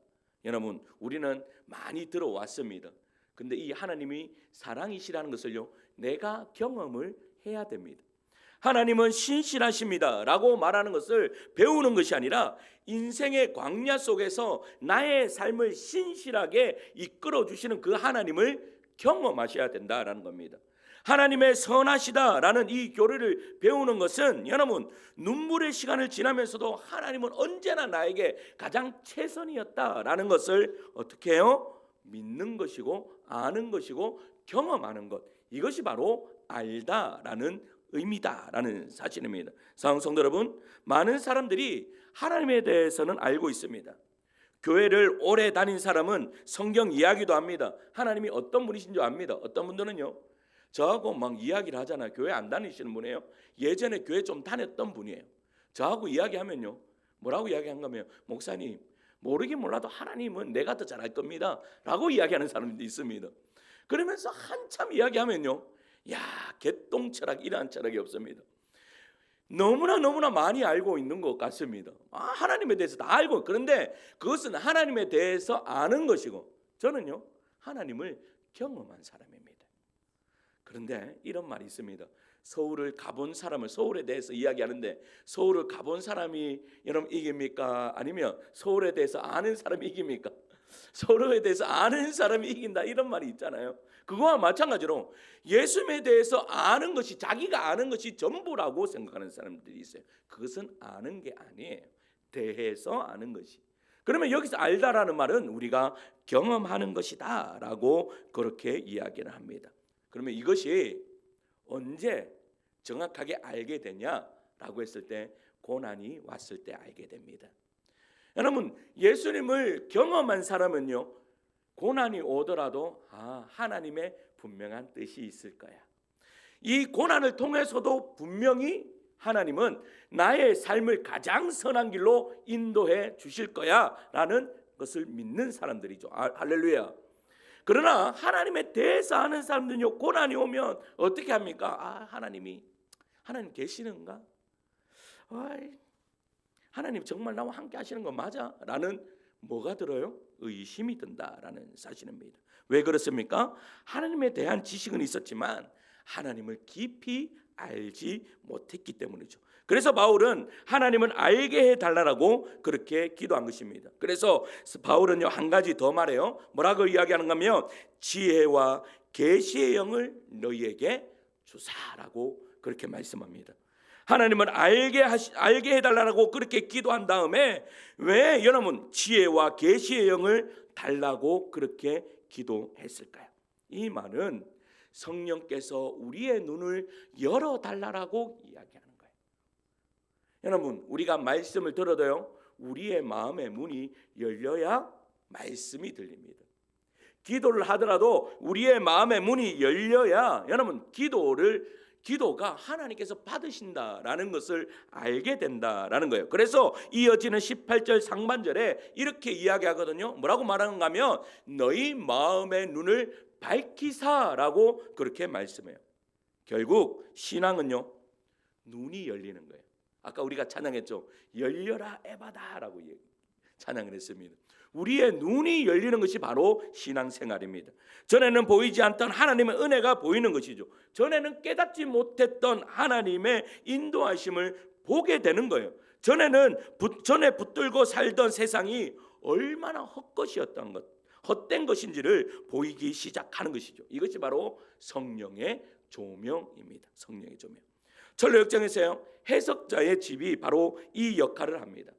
여러분, 우리는 많이 들어왔습니다. 근데 이 하나님이 사랑이시라는 것을요 내가 경험을 해야 됩니다. 하나님은 신실하십니다 라고 말하는 것을 배우는 것이 아니라 인생의 광야 속에서 나의 삶을 신실하게 이끌어 주시는 그 하나님을 경험하셔야 된다라는 겁니다. 하나님의 선하시다라는 이 교리를 배우는 것은 여러분 눈물의 시간을 지나면서도 하나님은 언제나 나에게 가장 최선이었다라는 것을 어떻게 해요? 믿는 것이고 아는 것이고 경험하는 것, 이것이 바로 알다라는 의미다라는 사실입니다. 사랑하는 성도 여러분, 많은 사람들이 하나님에 대해서는 알고 있습니다. 교회를 오래 다닌 사람은 성경 이야기도 합니다. 하나님이 어떤 분이신 줄 압니다. 어떤 분들은요 저하고 막 이야기를 하잖아요. 교회 안 다니시는 분이에요. 예전에 교회 좀 다녔던 분이에요. 저하고 이야기하면요 뭐라고 이야기한가면 목사님 모르긴 몰라도 하나님은 내가 더 잘할 겁니다 라고 이야기하는 사람도 있습니다. 그러면서 한참 이야기하면요 야 개똥철학 이러한 철학이 없습니다. 너무나 많이 알고 있는 것 같습니다. 하나님에 대해서 다 알고, 그런데 그것은 하나님에 대해서 아는 것이고 저는요 하나님을 경험한 사람입니다. 그런데 이런 말이 있습니다. 서울을 가본 사람을, 서울에 대해서 이야기하는데 서울을 가본 사람이 여러분 이깁니까? 아니면 서울에 대해서 아는 사람이 이깁니까? 서울에 대해서 아는 사람이 이긴다, 이런 말이 있잖아요. 그거와 마찬가지로 예수님에 대해서 아는 것이, 자기가 아는 것이 전부라고 생각하는 사람들이 있어요. 그것은 아는 게 아니에요. 대해서 아는 것이. 그러면 여기서 알다라는 말은 우리가 경험하는 것이다 라고 그렇게 이야기를 합니다. 그러면 이것이 언제 정확하게 알게 되냐라고 했을 때 고난이 왔을 때 알게 됩니다. 여러분, 예수님을 경험한 사람은요 고난이 오더라도 하나님의 분명한 뜻이 있을 거야. 이 고난을 통해서도 분명히 하나님은 나의 삶을 가장 선한 길로 인도해 주실 거야 라는 것을 믿는 사람들이죠. 할렐루야. 그러나 하나님에 대해서 아는 사람들은요 고난이 오면 어떻게 합니까? 하나님 계시는가? 하나님 정말 나와 함께 하시는 거 맞아? 라는 뭐가 들어요? 의심이 든다라는 사실입니다. 왜 그렇습니까? 하나님에 대한 지식은 있었지만 하나님을 깊이 알지 못했기 때문이죠. 그래서 바울은 하나님을 알게 해달라고 그렇게 기도한 것입니다. 그래서 바울은요 한 가지 더 말해요. 뭐라고 이야기하는가 하면 지혜와 계시의 영을 너희에게 주사라고 그렇게 말씀합니다. 하나님을 알게 해달라고 그렇게 기도한 다음에 왜 여러분 지혜와 계시의 영을 달라고 그렇게 기도했을까요? 이 말은 성령께서 우리의 눈을 열어달라고 이야기하는 거예요. 여러분 우리가 말씀을 들어도요 우리의 마음의 문이 열려야 말씀이 들립니다. 기도를 하더라도 우리의 마음의 문이 열려야 여러분 기도가 하나님께서 받으신다라는 것을 알게 된다라는 거예요. 그래서 이어지는 18절 상반절에 이렇게 이야기하거든요. 뭐라고 말하는가 하면 너희 마음의 눈을 밝히사라고 그렇게 말씀해요. 결국 신앙은요 눈이 열리는 거예요. 아까 우리가 찬양했죠. 열려라 에바다라고 찬양을 했습니다. 우리의 눈이 열리는 것이 바로 신앙생활입니다. 전에는 보이지 않던 하나님의 은혜가 보이는 것이죠. 전에는 깨닫지 못했던 하나님의 인도하심을 보게 되는 거예요. 전에 붙들고 살던 세상이 얼마나 헛된 것인지를 보이기 시작하는 것이죠. 이것이 바로 성령의 조명입니다. 성령의 조명. 철로역정에서요 해석자의 집이 바로 이 역할을 합니다.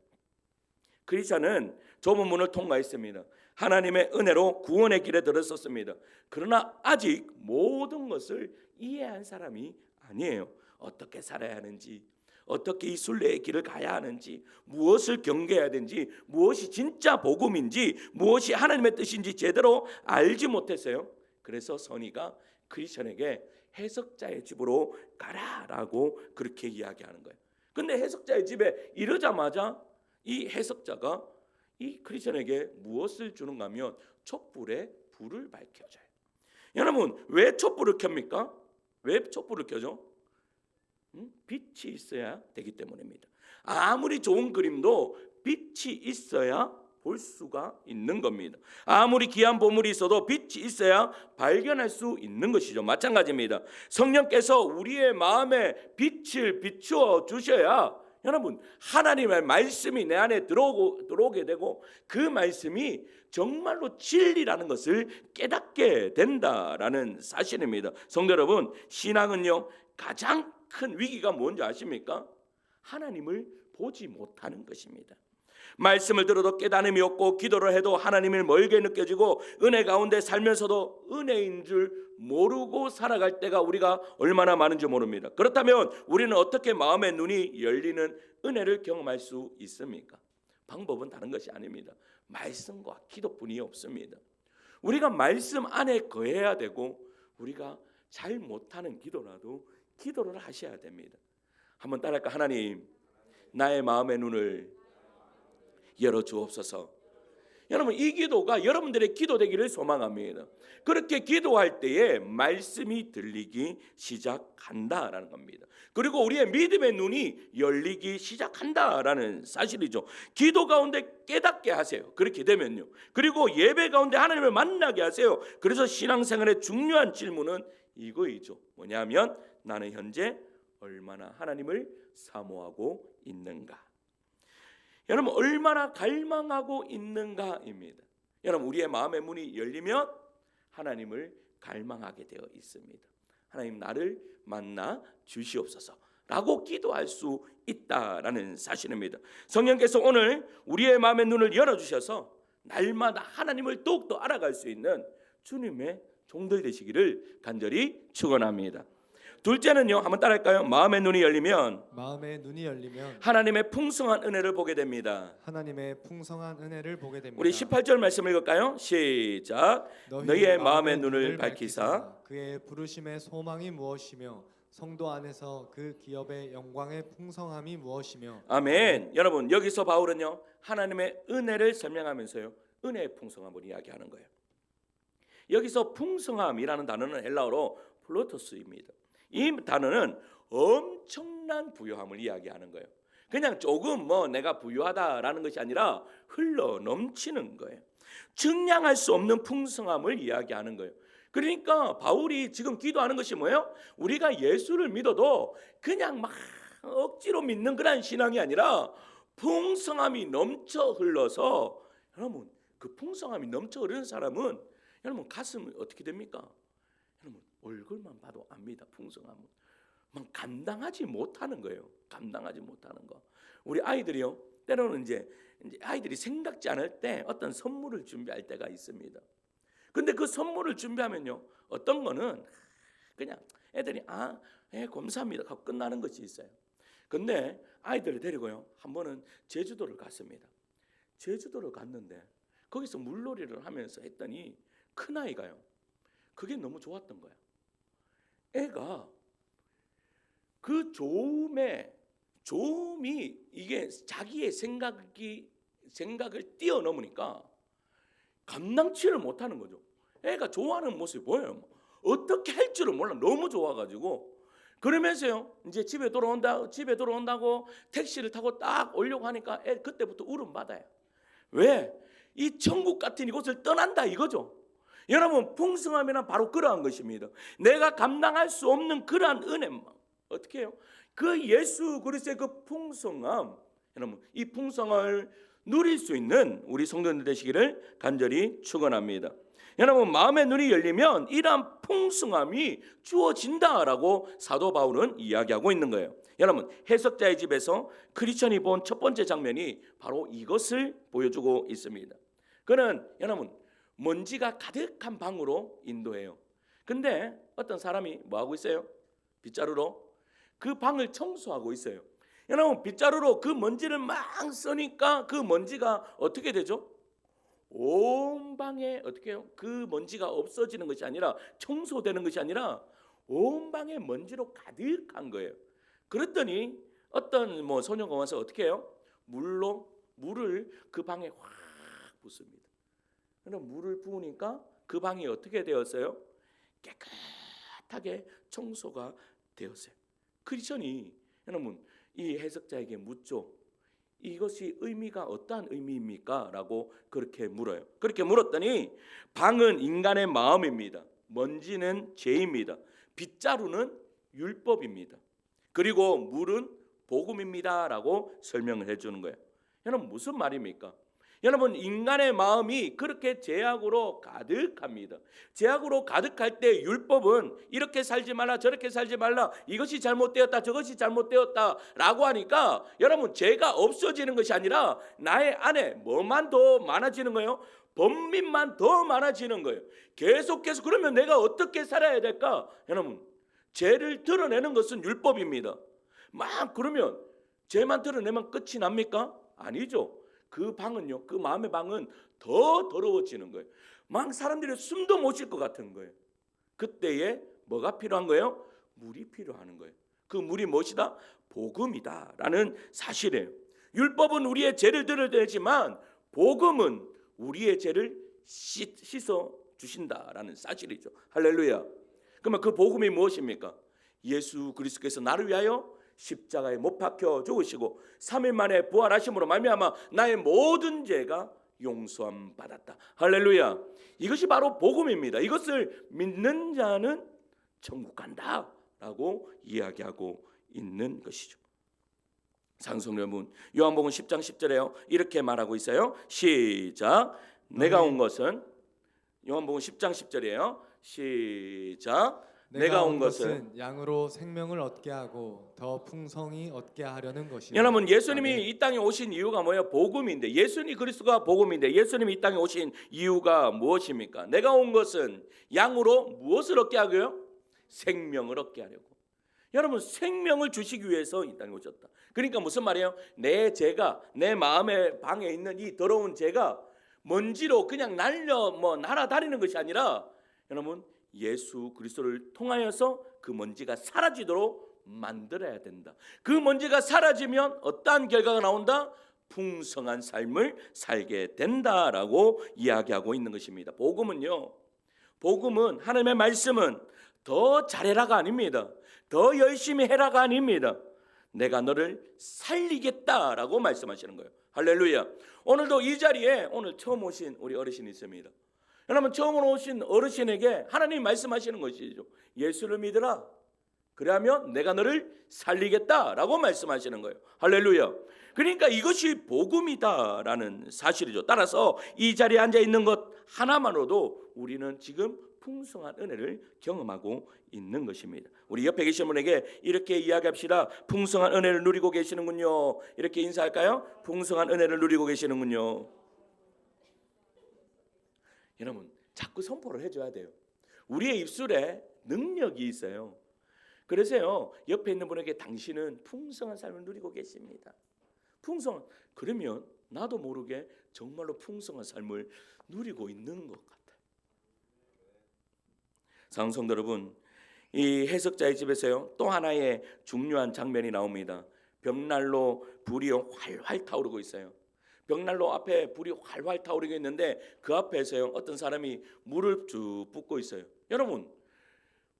크리스천은 좁은 문을 통과했습니다. 하나님의 은혜로 구원의 길에 들어섰습니다. 그러나 아직 모든 것을 이해한 사람이 아니에요. 어떻게 살아야 하는지, 어떻게 이 순례의 길을 가야 하는지, 무엇을 경계해야 되는지, 무엇이 진짜 복음인지, 무엇이 하나님의 뜻인지 제대로 알지 못했어요. 그래서 선의가 크리스천에게 해석자의 집으로 가라라고 그렇게 이야기하는 거예요. 근데 해석자의 집에 이르자마자 이 해석자가 이 크리스천에게 무엇을 주는가 하면 촛불에 불을 밝혀줘요. 여러분 왜 촛불을 켭니까? 왜 촛불을 켜죠? 빛이 있어야 되기 때문입니다. 아무리 좋은 그림도 빛이 있어야 볼 수가 있는 겁니다. 아무리 귀한 보물이 있어도 빛이 있어야 발견할 수 있는 것이죠. 마찬가지입니다. 성령께서 우리의 마음에 빛을 비추어 주셔야 여러분 하나님의 말씀이 내 안에 들어오게 되고 그 말씀이 정말로 진리라는 것을 깨닫게 된다라는 사실입니다. 성도 여러분 신앙은요 가장 큰 위기가 뭔지 아십니까? 하나님을 보지 못하는 것입니다. 말씀을 들어도 깨달음이 없고 기도를 해도 하나님을 멀게 느껴지고 은혜 가운데 살면서도 은혜인 줄 모르고 살아갈 때가 우리가 얼마나 많은지 모릅니다. 그렇다면 우리는 어떻게 마음의 눈이 열리는 은혜를 경험할 수 있습니까? 방법은 다른 것이 아닙니다. 말씀과 기도뿐이 없습니다. 우리가 말씀 안에 거해야 되고 우리가 잘 못하는 기도라도 기도를 하셔야 됩니다. 한번 따라할까? 하나님 나의 마음의 눈을 열어주옵소서. 여러분 이 기도가 여러분들의 기도 되기를 소망합니다. 그렇게 기도할 때에 말씀이 들리기 시작한다라는 겁니다. 그리고 우리의 믿음의 눈이 열리기 시작한다라는 사실이죠. 기도 가운데 깨닫게 하세요. 그렇게 되면요. 그리고 예배 가운데 하나님을 만나게 하세요. 그래서 신앙생활의 중요한 질문은 이거이죠. 뭐냐면 나는 현재 얼마나 하나님을 사모하고 있는가. 여러분 얼마나 갈망하고 있는가입니다. 여러분 우리의 마음의 문이 열리면 하나님을 갈망하게 되어 있습니다. 하나님 나를 만나 주시옵소서라고 기도할 수 있다라는 사실입니다. 성령께서 오늘 우리의 마음의 눈을 열어주셔서 날마다 하나님을 더욱더 알아갈 수 있는 주님의 종들 되시기를 간절히 축원합니다. 둘째는요, 한번 따라할까요? 마음의 눈이 열리면 하나님의 풍성한 은혜를 보게 됩니다. 하나님의 풍성한 은혜를 보게 됩니다. 우리 18절 말씀 읽을까요? 시작. 너희의 마음의 눈을 밝히사 그의 부르심의 소망이 무엇이며 성도 안에서 그 기업의 영광의 풍성함이 무엇이며. 아멘. 여러분 여기서 바울은요 하나님의 은혜를 설명하면서요 은혜의 풍성함을 이야기하는 거예요. 여기서 풍성함이라는 단어는 헬라어로 플로토스입니다. 이 단어는 엄청난 부요함을 이야기하는 거예요. 그냥 조금 내가 부유하다라는 것이 아니라 흘러 넘치는 거예요. 증량할 수 없는 풍성함을 이야기하는 거예요. 그러니까 바울이 지금 기도하는 것이 뭐예요? 우리가 예수를 믿어도 그냥 막 억지로 믿는 그런 신앙이 아니라 풍성함이 넘쳐 흘러서, 여러분 그 풍성함이 넘쳐 흐르는 사람은 여러분 가슴이 어떻게 됩니까? 여러분 얼굴만 봐도 압니다. 풍성함은 막 감당하지 못하는 거예요. 감당하지 못하는 거. 우리 아이들이요, 때로는 이제 아이들이 생각지 않을 때 어떤 선물을 준비할 때가 있습니다. 근데 그 선물을 준비하면요, 어떤 거는 그냥 애들이 감사합니다 하고 끝나는 것이 있어요. 근데 아이들을 데리고요, 한 번은 제주도를 갔습니다. 제주도를 갔는데 거기서 물놀이를 하면서 했더니 큰아이가요, 그게 너무 좋았던 거야. 애가 그 조음이 이게 자기의 생각을 뛰어넘으니까 감당치를 못하는 거죠. 애가 좋아하는 모습이 보여요. 어떻게 할 줄을 몰라. 너무 좋아가지고. 그러면서요, 이제 집에 돌아온다고 택시를 타고 딱 오려고 하니까 애 그때부터 울음 받아요. 왜? 이 천국 같은 이곳을 떠난다 이거죠. 여러분 풍성함이란 바로 그러한 것입니다. 내가 감당할 수 없는 그러한 은혜만 어떻게 해요? 그 예수 그리스도의 그 풍성함, 여러분 이 풍성함을 누릴 수 있는 우리 성도들 되시기를 간절히 축원합니다. 여러분 마음의 눈이 열리면 이러한 풍성함이 주어진다라고 사도 바울은 이야기하고 있는 거예요. 여러분 해석자의 집에서 크리스천이 본 첫 번째 장면이 바로 이것을 보여주고 있습니다. 그는 여러분 먼지가 가득한 방으로 인도해요. 근데 어떤 사람이 뭐하고 있어요? 빗자루로 그 방을 청소하고 있어요. 여러분 빗자루로 그 먼지를 막 쓰니까 그 먼지가 어떻게 되죠? 온 방에 어떻게 해요? 그 먼지가 없어지는 것이 아니라 청소되는 것이 아니라 온 방에 먼지로 가득한 거예요. 그랬더니 어떤 소녀가 와서 어떻게 해요? 물을 그 방에 확 붓습니다. 그럼 물을 부으니까 그 방이 어떻게 되었어요? 깨끗하게 청소가 되었어요. 크리스천이 여러분 이 해석자에게 묻죠. 이것이 의미가 어떠한 의미입니까? 라고 그렇게 물어요. 그렇게 물었더니 방은 인간의 마음입니다. 먼지는 죄입니다. 빗자루는 율법입니다. 그리고 물은 복음입니다 라고 설명을 해주는 거예요. 여러분 무슨 말입니까? 여러분 인간의 마음이 그렇게 죄악으로 가득합니다. 죄악으로 가득할 때 율법은 이렇게 살지 말라 저렇게 살지 말라 이것이 잘못되었다 저것이 잘못되었다 라고 하니까 여러분 죄가 없어지는 것이 아니라 나의 안에 뭐만 더 많아지는 거예요? 범민만 더 많아지는 거예요. 계속해서 그러면 내가 어떻게 살아야 될까? 여러분 죄를 드러내는 것은 율법입니다. 막 그러면 죄만 드러내면 끝이 납니까? 아니죠. 그 방은요, 그 마음의 방은 더 더러워지는 거예요. 막 사람들이 숨도 못 쉴 것 같은 거예요. 그때에 뭐가 필요한 거예요? 물이 필요한 거예요. 그 물이 무엇이다? 복음이다라는 사실이에요. 율법은 우리의 죄를 드러내지만 복음은 우리의 죄를 씻어 주신다라는 사실이죠. 할렐루야. 그러면 그 복음이 무엇입니까? 예수 그리스도께서 나를 위하여 십자가에 못 박혀 죽으시고 3일 만에 부활하심으로 말미암아 나의 모든 죄가 용서함 받았다. 할렐루야. 이것이 바로 복음입니다. 이것을 믿는 자는 천국 간다라고 이야기하고 있는 것이죠. 상성 여러분, 요한복음 10장 10절에요. 이렇게 말하고 있어요. 시작. 내가 온 것은 요한복음 10장 10절이에요. 시작. 내가 온 것은 양으로 생명을 얻게 하고 더 풍성히 얻게 하려는 것이요. 여러분 예수님이 이 땅에 오신 이유가 뭐예요? 복음인데 예수님 그리스도가 복음인데 예수님이 이 땅에 오신 이유가 무엇입니까? 내가 온 것은 양으로 무엇을 얻게 하고요? 생명을 얻게 하려고. 여러분 생명을 주시기 위해서 이 땅에 오셨다. 그러니까 무슨 말이에요? 내 죄가 내 마음의 방에 있는 이 더러운 죄가 먼지로 그냥 날아다니는 것이 아니라 여러분 예수 그리스도를 통하여서 그 먼지가 사라지도록 만들어야 된다. 그 먼지가 사라지면 어떠한 결과가 나온다? 풍성한 삶을 살게 된다라고 이야기하고 있는 것입니다. 복음은요, 복음은 하나님의 말씀은 더 잘해라가 아닙니다. 더 열심히 해라가 아닙니다. 내가 너를 살리겠다라고 말씀하시는 거예요. 할렐루야. 오늘도 이 자리에 오늘 처음 오신 우리 어르신이 있습니다. 여러분, 처음 오신 어르신에게 하나님이 말씀하시는 것이죠. 예수를 믿으라. 그러면 내가 너를 살리겠다라고 말씀하시는 거예요. 할렐루야. 그러니까 이것이 복음이다라는 사실이죠. 따라서 이 자리에 앉아 있는 것 하나만으로도 우리는 지금 풍성한 은혜를 경험하고 있는 것입니다. 우리 옆에 계신 분에게 이렇게 이야기합시다. 풍성한 은혜를 누리고 계시는군요. 이렇게 인사할까요? 풍성한 은혜를 누리고 계시는군요. 여러분, 자꾸 선포를 해줘야 돼요. 우리의 입술에 능력이 있어요. 그래서요, 옆에 있는 분에게 당신은 풍성한 삶을 누리고 계십니다. 풍성한, 그러면 나도 모르게 정말로 풍성한 삶을 누리고 있는 것 같아요. 사랑하는 성도 여러분, 이 해석자의 집에서요 또 하나의 중요한 장면이 나옵니다. 벽난로 불이 활활 타오르고 있어요. 벽난로 앞에 불이 활활 타오르고 있는데 그 앞에서요 어떤 사람이 물을 쭉 붓고 있어요. 여러분,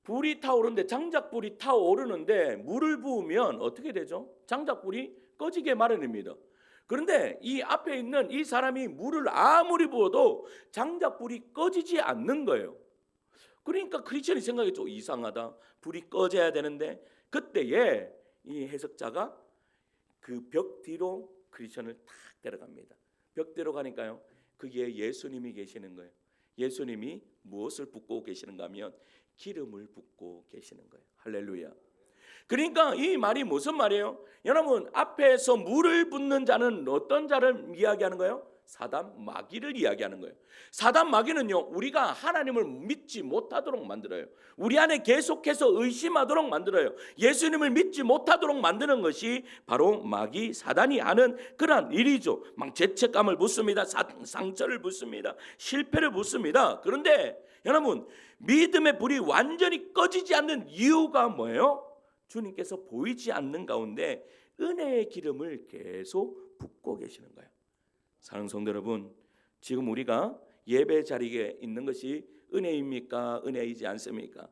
불이 타오르는데, 장작불이 타오르는데 물을 부으면 어떻게 되죠? 장작불이 꺼지게 마련입니다. 그런데 이 앞에 있는 이 사람이 물을 아무리 부어도 장작불이 꺼지지 않는 거예요. 그러니까 크리스천이 생각했죠. 이상하다. 불이 꺼져야 되는데, 그때에 이 해석자가 그 벽 뒤로 크리스천을 탁 데려갑니다. 벽 뒤로 가니까요 거기에 예수님이 계시는 거예요. 예수님이 무엇을 붓고 계시는가 하면 기름을 붓고 계시는 거예요. 할렐루야. 그러니까 이 말이 무슨 말이에요? 여러분, 앞에서 물을 붓는 자는 어떤 자를 이야기하는 거예요? 사단 마귀를 이야기하는 거예요. 사단 마귀는요 우리가 하나님을 믿지 못하도록 만들어요. 우리 안에 계속해서 의심하도록 만들어요. 예수님을 믿지 못하도록 만드는 것이 바로 마귀 사단이 하는 그러한 일이죠. 막 죄책감을 붓습니다. 상처를 붓습니다. 실패를 붓습니다. 그런데 여러분, 믿음의 불이 완전히 꺼지지 않는 이유가 뭐예요? 주님께서 보이지 않는 가운데 은혜의 기름을 계속 붓고 계시는 거예요. 사랑하는 성도 여러분, 지금 우리가 예배 자리에 있는 것이 은혜입니까? 은혜이지 않습니까?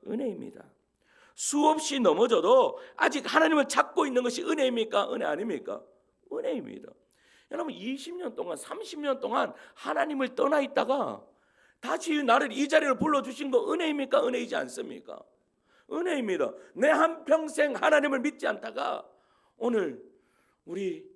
은혜입니다. 수없이 넘어져도 아직 하나님을 찾고 있는 것이 은혜입니까? 은혜 아닙니까? 은혜입니다. 여러분, 20년 동안 30년 동안 하나님을 떠나 있다가 다시 나를 이 자리를 불러주신 거 은혜입니까? 은혜이지 않습니까? 은혜입니다. 내 한평생 하나님을 믿지 않다가 오늘 우리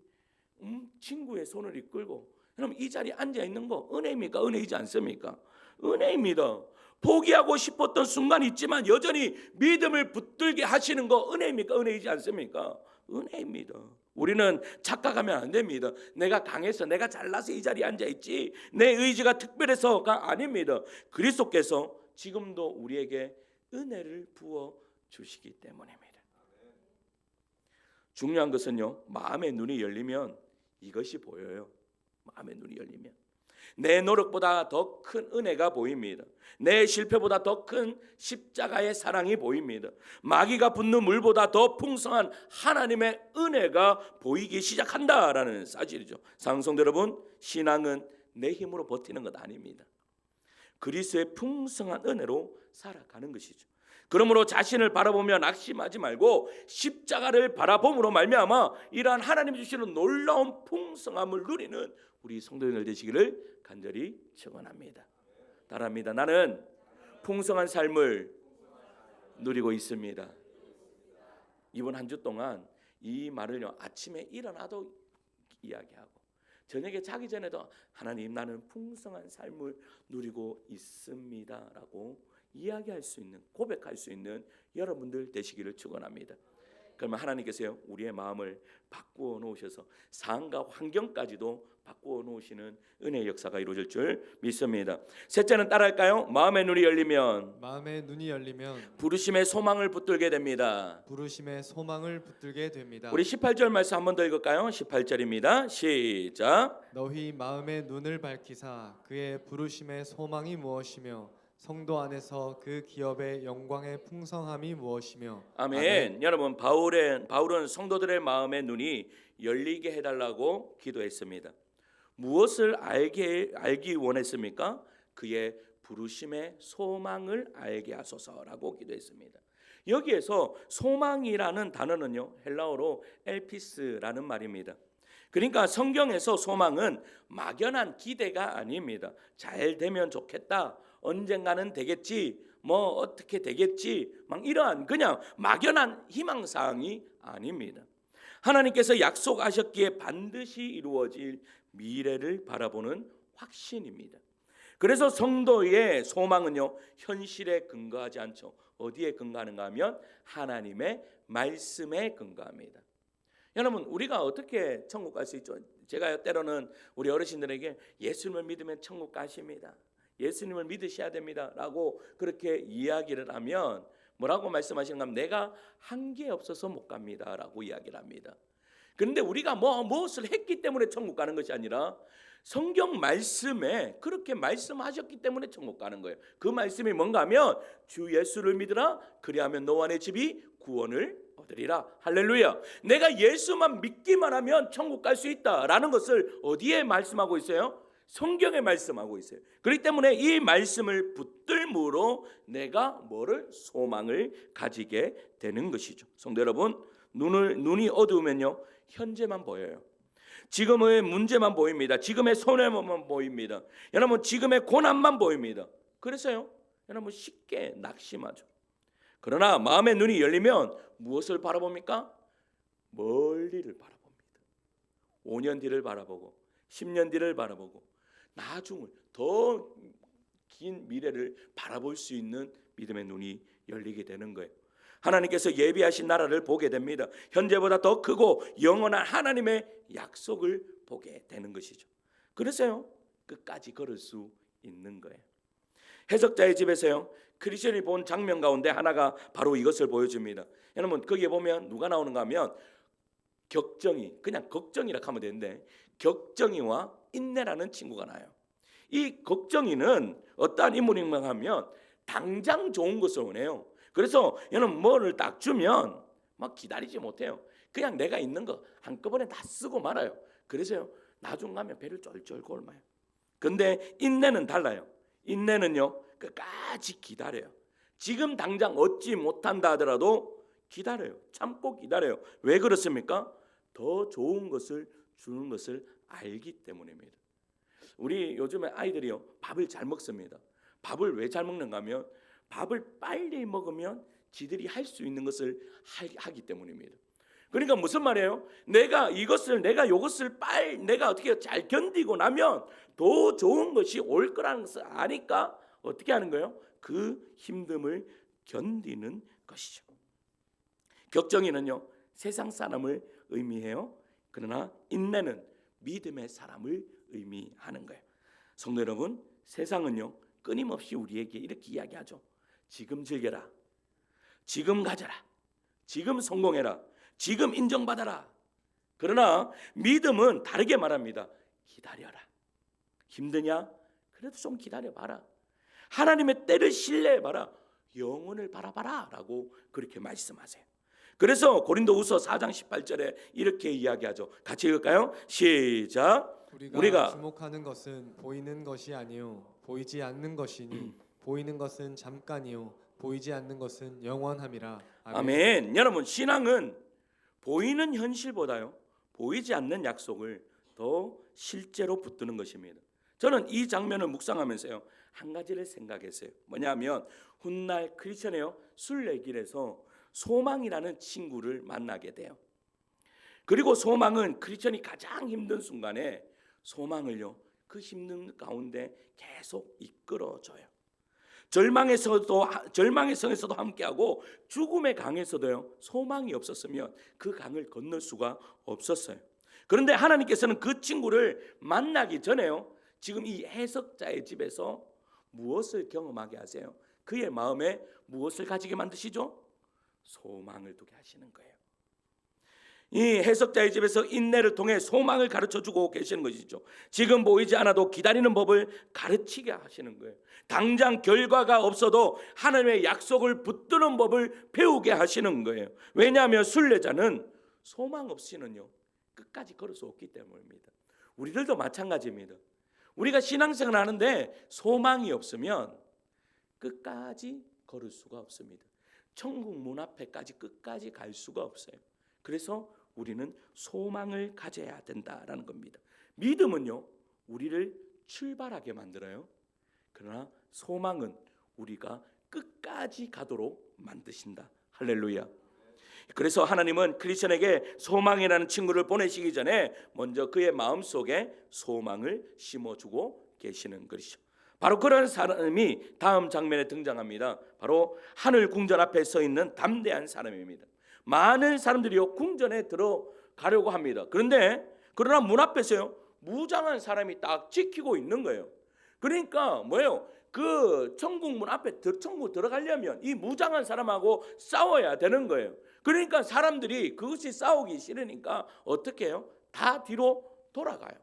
친구의 손을 이끌고 여러분 이 자리에 앉아 있는 거 은혜입니까? 은혜이지 않습니까? 은혜입니다. 포기하고 싶었던 순간이 있지만 여전히 믿음을 붙들게 하시는 거 은혜입니까? 은혜이지 않습니까? 은혜입니다. 우리는 착각하면 안 됩니다. 내가 강해서, 내가 잘나서 이 자리에 앉아 있지, 내 의지가 특별해서가 아닙니다. 그리스도께서 지금도 우리에게 은혜를 부어 주시기 때문입니다. 중요한 것은요, 마음의 눈이 열리면 이것이 보여요. 마음의 눈이 열리면 내 노력보다 더 큰 은혜가 보입니다. 내 실패보다 더 큰 십자가의 사랑이 보입니다. 마귀가 붓는 물보다 더 풍성한 하나님의 은혜가 보이기 시작한다라는 사실이죠. 사랑하는 성도 여러분, 신앙은 내 힘으로 버티는 것 아닙니다. 그리스도의 풍성한 은혜로 살아가는 것이죠. 그러므로 자신을 바라보며 낙심하지 말고 십자가를 바라봄으로 말미암아 이러한 하나님 주시는 놀라운 풍성함을 누리는 우리 성도님들 되시기를 간절히 축원합니다. 따라합니다. 나는 풍성한 삶을 누리고 있습니다. 이번 한 주 동안 이 말을요 아침에 일어나도 이야기하고 저녁에 자기 전에도 하나님 나는 풍성한 삶을 누리고 있습니다라고 이야기할 수 있는, 고백할 수 있는 여러분들 되시기를 축원합니다. 그러면 하나님께서요 우리의 마음을 바꾸어 놓으셔서 상황과 환경까지도 바꾸어 놓으시는 은혜의 역사가 이루어질 줄 믿습니다. 셋째는 따라할까요? 마음의 눈이 열리면 부르심의 소망을 붙들게 됩니다. 부르심의 소망을 붙들게 됩니다. 우리 18절 말씀 한 번 더 읽을까요? 18절입니다. 시작. 너희 마음의 눈을 밝히사 그의 부르심의 소망이 무엇이며 성도 안에서 그 기업의 영광의 풍성함이 무엇이며. 아멘. 여러분, 바울은 성도들의 마음의 눈이 열리게 해달라고 기도했습니다. 무엇을 알기 원했습니까? 그의 부르심의 소망을 알게 하소서라고 기도했습니다. 여기에서 소망이라는 단어는요, 헬라어로 엘피스라는 말입니다. 그러니까 성경에서 소망은 막연한 기대가 아닙니다. 잘 되면 좋겠다, 언젠가는 되겠지, 뭐 어떻게 되겠지, 막 이러한 그냥 막연한 희망사항이 아닙니다. 하나님께서 약속하셨기에 반드시 이루어질 미래를 바라보는 확신입니다. 그래서 성도의 소망은요, 현실에 근거하지 않죠. 어디에 근거하는가 하면 하나님의 말씀에 근거합니다. 여러분, 우리가 어떻게 천국 갈 수 있죠? 제가 때로는 우리 어르신들에게 예수님을 믿으면 천국 가십니다, 예수님을 믿으셔야 됩니다 라고 그렇게 이야기를 하면 뭐라고 말씀하시는가 하면 내가 한 게 없어서 못 갑니다 라고 이야기를 합니다. 그런데 우리가 무엇을 했기 때문에 천국 가는 것이 아니라 성경 말씀에 그렇게 말씀하셨기 때문에 천국 가는 거예요. 그 말씀이 뭔가 하면 주 예수를 믿으라, 그리하면 너와 내 집이 구원을 얻으리라. 할렐루야. 내가 예수만 믿기만 하면 천국 갈 수 있다라는 것을 어디에 말씀하고 있어요? 성경에 말씀하고 있어요. 그렇기 때문에 이 말씀을 붙들므로 내가 뭐를 소망을 가지게 되는 것이죠. 성도 여러분, 눈이 어두우면요, 현재만 보여요. 지금의 문제만 보입니다. 지금의 손해만 보입니다. 여러분, 지금의 고난만 보입니다. 그래서요, 여러분 쉽게 낙심하죠. 그러나 마음의 눈이 열리면 무엇을 바라봅니까? 멀리를 바라봅니다. 5년 뒤를 바라보고 10년 뒤를 바라보고 나중을, 더 긴 미래를 바라볼 수 있는 믿음의 눈이 열리게 되는 거예요. 하나님께서 예비하신 나라를 보게 됩니다. 현재보다 더 크고 영원한 하나님의 약속을 보게 되는 것이죠. 그래서요, 끝까지 걸을 수 있는 거예요. 해석자의 집에서요, 크리스천이 본 장면 가운데 하나가 바로 이것을 보여줍니다. 여러분, 거기에 보면 누가 나오는가 하면 격정이, 그냥 걱정이라 하면 되는데 격정이와 인내라는 친구가 나요. 이 걱정이는 어떠한 인물인가 하면 당장 좋은 것을 원해요. 그래서 여러분, 뭐를 딱 주면 막 기다리지 못해요. 그냥 내가 있는 거 한꺼번에 다 쓰고 말아요. 그래서요, 나중 가면 배를 쫄쫄 곪어요. 근데 인내는 달라요. 인내는요, 끝까지 기다려요. 지금 당장 얻지 못한다 하더라도 기다려요. 참고 기다려요. 왜 그렇습니까? 더 좋은 것을 주는 것을 알기 때문입니다. 우리 요즘에 아이들이요, 밥을 잘 먹습니다. 밥을 왜 잘 먹는가 하면 밥을 빨리 먹으면 지들이 할 수 있는 것을 하기 때문입니다. 그러니까 무슨 말이에요? 내가 이것을, 내가 어떻게 잘 견디고 나면 더 좋은 것이 올 거라는 것을 아니까 어떻게 하는 거예요? 그 힘듦을 견디는 것이죠. 격정이는요, 세상 사람을 의미해요. 그러나 인내는 믿음의 사람을 의미하는 거예요. 성도 여러분, 세상은요, 끊임없이 우리에게 이렇게 이야기하죠. 지금 즐겨라, 지금 가져라, 지금 성공해라, 지금 인정받아라. 그러나 믿음은 다르게 말합니다. 기다려라. 힘드냐? 그래도 좀 기다려봐라. 하나님의 때를 신뢰해봐라. 영혼을 바라봐라 라고 그렇게 말씀하세요. 그래서 고린도후서 4장 18절에 이렇게 이야기하죠. 같이 읽을까요? 시작. 우리가 주목하는 것은 보이는 것이 아니요 보이지 않는 것이니 보이는 것은 잠깐이요 보이지 않는 것은 영원함이라. 아멘. 여러분, 신앙은 보이는 현실보다요 보이지 않는 약속을 더 실제로 붙드는 것입니다. 저는 이 장면을 묵상하면서요 한 가지를 생각했어요. 뭐냐면 훗날 크리스천이요 순례길에서 소망이라는 친구를 만나게 돼요. 그리고 소망은 크리스천이 가장 힘든 순간에 소망을요 그 힘든 가운데 계속 이끌어줘요. 절망의 성에서도 함께하고 죽음의 강에서도요 소망이 없었으면 그 강을 건널 수가 없었어요. 그런데 하나님께서는 그 친구를 만나기 전에요 지금 이 해석자의 집에서 무엇을 경험하게 하세요? 그의 마음에 무엇을 가지게 만드시죠? 소망을 두게 하시는 거예요. 이 해석자의 집에서 인내를 통해 소망을 가르쳐주고 계시는 것이죠. 지금 보이지 않아도 기다리는 법을 가르치게 하시는 거예요. 당장 결과가 없어도 하나님의 약속을 붙드는 법을 배우게 하시는 거예요. 왜냐하면 순례자는 소망 없이는요 끝까지 걸을 수 없기 때문입니다. 우리들도 마찬가지입니다. 우리가 신앙생활을 하는데 소망이 없으면 끝까지 걸을 수가 없습니다. 천국 문 앞에까지 끝까지 갈 수가 없어요. 그래서 우리는 소망을 가져야 된다라는 겁니다. 믿음은요, 우리를 출발하게 만들어요. 그러나 소망은 우리가 끝까지 가도록 만드신다. 할렐루야. 그래서 하나님은 크리스천에게 소망이라는 친구를 보내시기 전에 먼저 그의 마음속에 소망을 심어주고 계시는 것이죠. 바로 그런 사람이 다음 장면에 등장합니다. 바로 하늘 궁전 앞에 서 있는 담대한 사람입니다. 많은 사람들이요 궁전에 들어가려고 합니다. 그러나 문 앞에서요 무장한 사람이 딱 지키고 있는 거예요. 그러니까 뭐예요? 그 천국 문 앞에 천국 들어가려면 이 무장한 사람하고 싸워야 되는 거예요. 그러니까 사람들이 그것이 싸우기 싫으니까 어떻게 해요? 다 뒤로 돌아가요.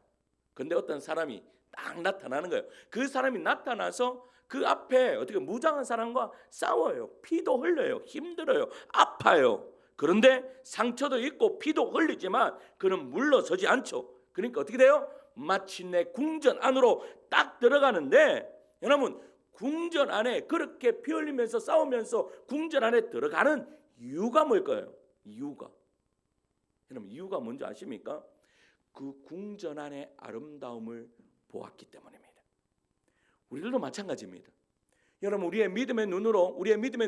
근데 어떤 사람이 딱 나타나는 거예요. 그 사람이 나타나서 그 앞에 어떻게 무장한 사람과 싸워요. 피도 흘려요. 힘들어요. 아파요. 그런데 상처도 있고 피도 흘리지만 그는 물러서지 않죠. 그러니까 어떻게 돼요? 마침내 궁전 안으로 딱 들어가는데, 여러분 궁전 안에 그렇게 피 흘리면서 싸우면서 궁전 안에 들어가는 이유가 뭘까요? 여러분 이유가 뭔지 아십니까? 그 궁전 안의 아름다움을 보았기 때문입니다. 우리들도 마찬가지입니다. 여러분 우리의 믿음의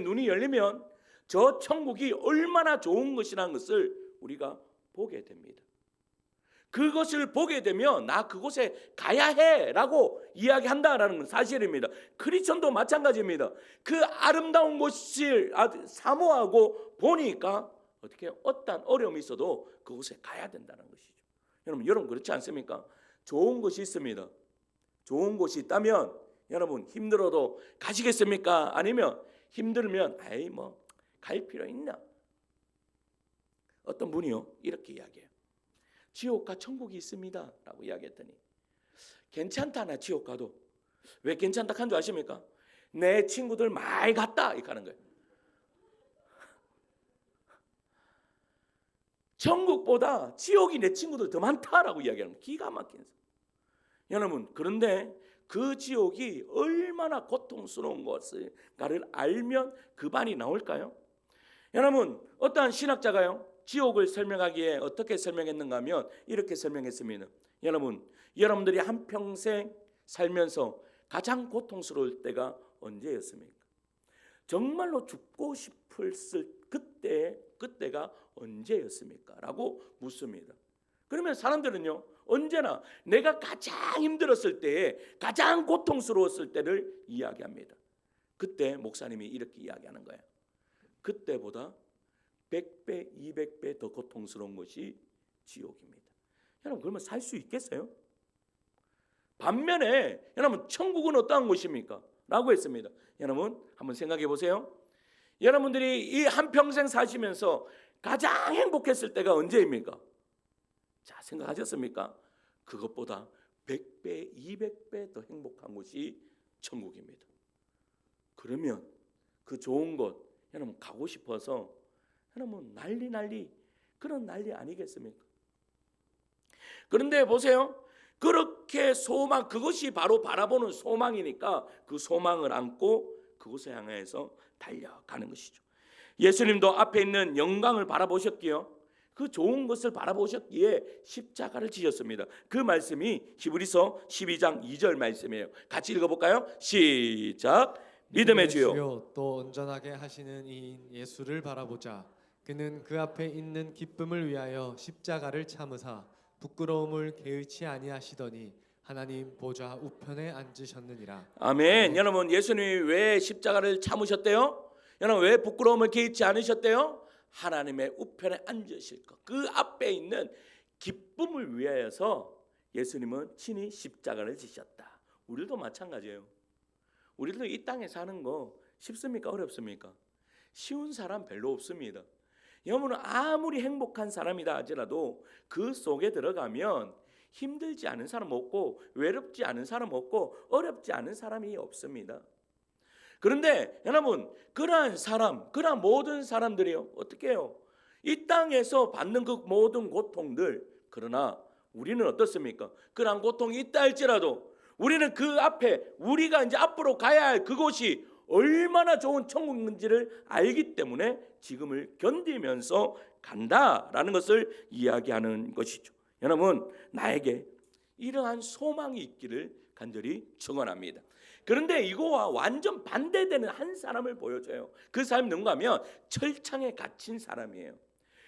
눈이 열리면 저 천국이 얼마나 좋은 것이라는 것을 우리가 보게 됩니다. 그것을 보게 되면 나 그곳에 가야 해라고 이야기한다라는 건 사실입니다. 크리스천도 마찬가지입니다. 그 아름다운 곳을 사모하고 보니까 어떻게 어떤 어려움이 있어도 그곳에 가야 된다는 것이죠. 여러분 그렇지 않습니까? 좋은 곳이 있습니다. 좋은 곳이 있다면 여러분 힘들어도 가시겠습니까? 아니면 힘들면 갈 필요 있나? 어떤 분이요 이렇게 이야기해요. 지옥과 천국이 있습니다 라고 이야기했더니 괜찮다 나 지옥 가도. 왜 괜찮다 한 줄 아십니까? 내 친구들 많이 갔다 이렇게 하는 거예요. 천국보다 지옥이 내 친구들 더 많다라고 이야기하는 거예요. 기가 막힌. 여러분 그런데 그 지옥이 얼마나 고통스러운 것을가를 알면 그 반이 나올까요? 여러분 어떠한 신학자가요 지옥을 설명하기에 어떻게 설명했는가 하면 이렇게 설명했습니다. 여러분들이 한평생 살면서 가장 고통스러울 때가 언제였습니까? 정말로 죽고 싶었을 그때가 언제였습니까? 라고 묻습니다. 그러면 사람들은요 언제나 내가 가장 힘들었을 때에 가장 고통스러웠을 때를 이야기합니다. 그때 목사님이 이렇게 이야기하는 거예요. 그때보다 100배, 200배 더 고통스러운 것이 지옥입니다. 여러분 그러면 살 수 있겠어요? 반면에 여러분 천국은 어떠한 곳입니까? 라고 했습니다. 여러분 한번 생각해 보세요. 여러분들이 이 한평생 사시면서 가장 행복했을 때가 언제입니까? 자 생각하셨습니까? 그것보다 100배, 200배 더 행복한 곳이 천국입니다. 그러면 그 좋은 곳 여러분 가고 싶어서 여러분 난리 그런 난리 아니겠습니까? 그런데 보세요. 그렇게 소망 그것이 바로 바라보는 소망이니까 그 소망을 안고 그곳에 향해서 달려가는 것이죠. 예수님도 앞에 있는 영광을 바라보셨기요. 그 좋은 것을 바라보셨기에 십자가를 지셨습니다. 그 말씀이 히브리서 12장 2절 말씀이에요. 같이 읽어볼까요? 시작. 믿음의 주요 또 온전하게 하시는 이인 예수를 바라보자. 그는 그 앞에 있는 기쁨을 위하여 십자가를 참으사 부끄러움을 개의치 아니하시더니 하나님 보좌 우편에 앉으셨느니라. 아멘. 여러분 예수님이 왜 십자가를 참으셨대요? 여러분 왜 부끄러움을 개의치 않으셨대요? 하나님의 우편에 앉으실 것, 그 앞에 있는 기쁨을 위하여서 예수님은 친히 십자가를 지셨다. 우리도 마찬가지예요. 우리도 이 땅에 사는 거 쉽습니까? 어렵습니까? 쉬운 사람 별로 없습니다. 여러분은 아무리 행복한 사람이다 하더라도 그 속에 들어가면 힘들지 않은 사람 없고 외롭지 않은 사람 없고 어렵지 않은 사람이 없습니다. 그런데 여러분 그러한 모든 사람들이요 어떻게 해요? 이 땅에서 받는 그 모든 고통들, 그러나 우리는 어떻습니까? 그러한 고통이 있다 할지라도 우리는 그 앞에 우리가 이제 앞으로 가야 할 그곳이 얼마나 좋은 천국인지를 알기 때문에 지금을 견디면서 간다라는 것을 이야기하는 것이죠. 여러분, 나에게 이러한 소망이 있기를 간절히 축원합니다. 그런데 이거와 완전 반대되는 한 사람을 보여줘요. 그 사람이 누군가 하면 철창에 갇힌 사람이에요.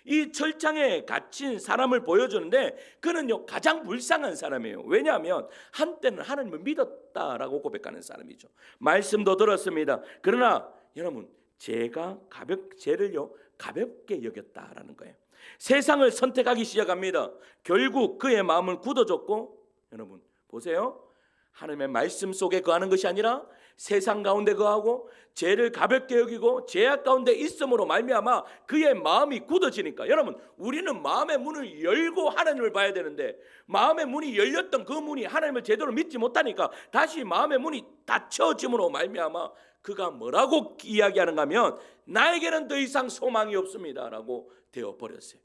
이 철창에 갇힌 사람을 보여주는데 그는요 가장 불쌍한 사람이에요. 왜냐하면 한때는 하나님을 믿었다라고 고백하는 사람이죠. 말씀도 들었습니다. 그러나 여러분, 죄를요 가볍게 여겼다라는 거예요. 세상을 선택하기 시작합니다. 결국 그의 마음은 굳어졌고, 여러분 보세요. 하나님의 말씀 속에 거하는 것이 아니라 세상 가운데 거하고 죄를 가볍게 여기고 죄악 가운데 있음으로 말미암아 그의 마음이 굳어지니까, 여러분, 우리는 마음의 문을 열고 하나님을 봐야 되는데 마음의 문이 열렸던 그 문이 하나님을 제대로 믿지 못하니까 다시 마음의 문이 닫혀짐으로 말미암아 그가 뭐라고 이야기하는가 하면 나에게는 더 이상 소망이 없습니다 라고 되어버렸어요.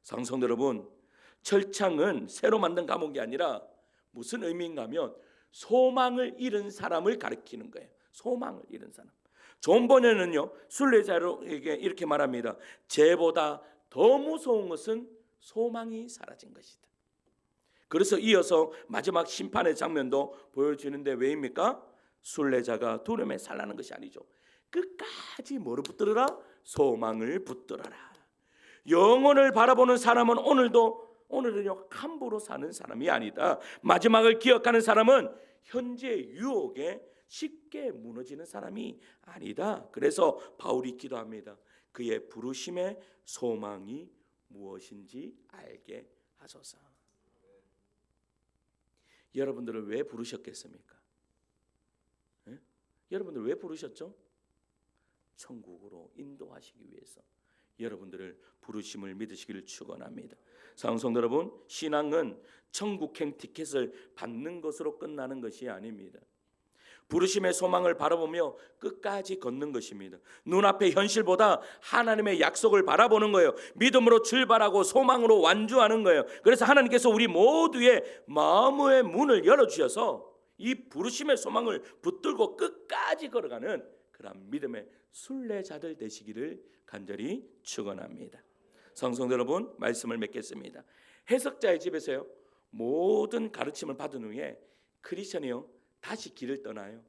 성도 여러분, 철창은 새로 만든 감옥이 아니라 무슨 의미인가 하면 소망을 잃은 사람을 가리키는 거예요. 소망을 잃은 사람. 존 번연은요 순례자에게 이렇게 말합니다. 죄보다 더 무서운 것은 소망이 사라진 것이다. 그래서 이어서 마지막 심판의 장면도 보여주는데 왜입니까? 순례자가 두려움에 살라는 것이 아니죠. 끝까지 뭐를 붙들어라? 소망을 붙들어라. 영혼을 바라보는 사람은 오늘은요 함부로 사는 사람이 아니다. 마지막을 기억하는 사람은 현재의 유혹에 쉽게 무너지는 사람이 아니다. 그래서 바울이 기도합니다. 그의 부르심의 소망이 무엇인지 알게 하소서. 여러분들을 왜 부르셨겠습니까? 네? 여러분들 왜 부르셨죠? 천국으로 인도하시기 위해서 여러분들을 부르심을 믿으시기를 축원합니다. 사랑성도 여러분, 신앙은 천국행 티켓을 받는 것으로 끝나는 것이 아닙니다. 부르심의 소망을 바라보며 끝까지 걷는 것입니다. 눈앞의 현실보다 하나님의 약속을 바라보는 거예요. 믿음으로 출발하고 소망으로 완주하는 거예요. 그래서 하나님께서 우리 모두의 마음의 문을 열어주셔서 이 부르심의 소망을 붙들고 끝까지 걸어가는 그런 믿음의 순례자들 되시기를 간절히 축원합니다. 성도 여러분, 말씀을 맺겠습니다. 해석자의 집에서요 모든 가르침을 받은 후에 크리스천이요 다시 길을 떠나요.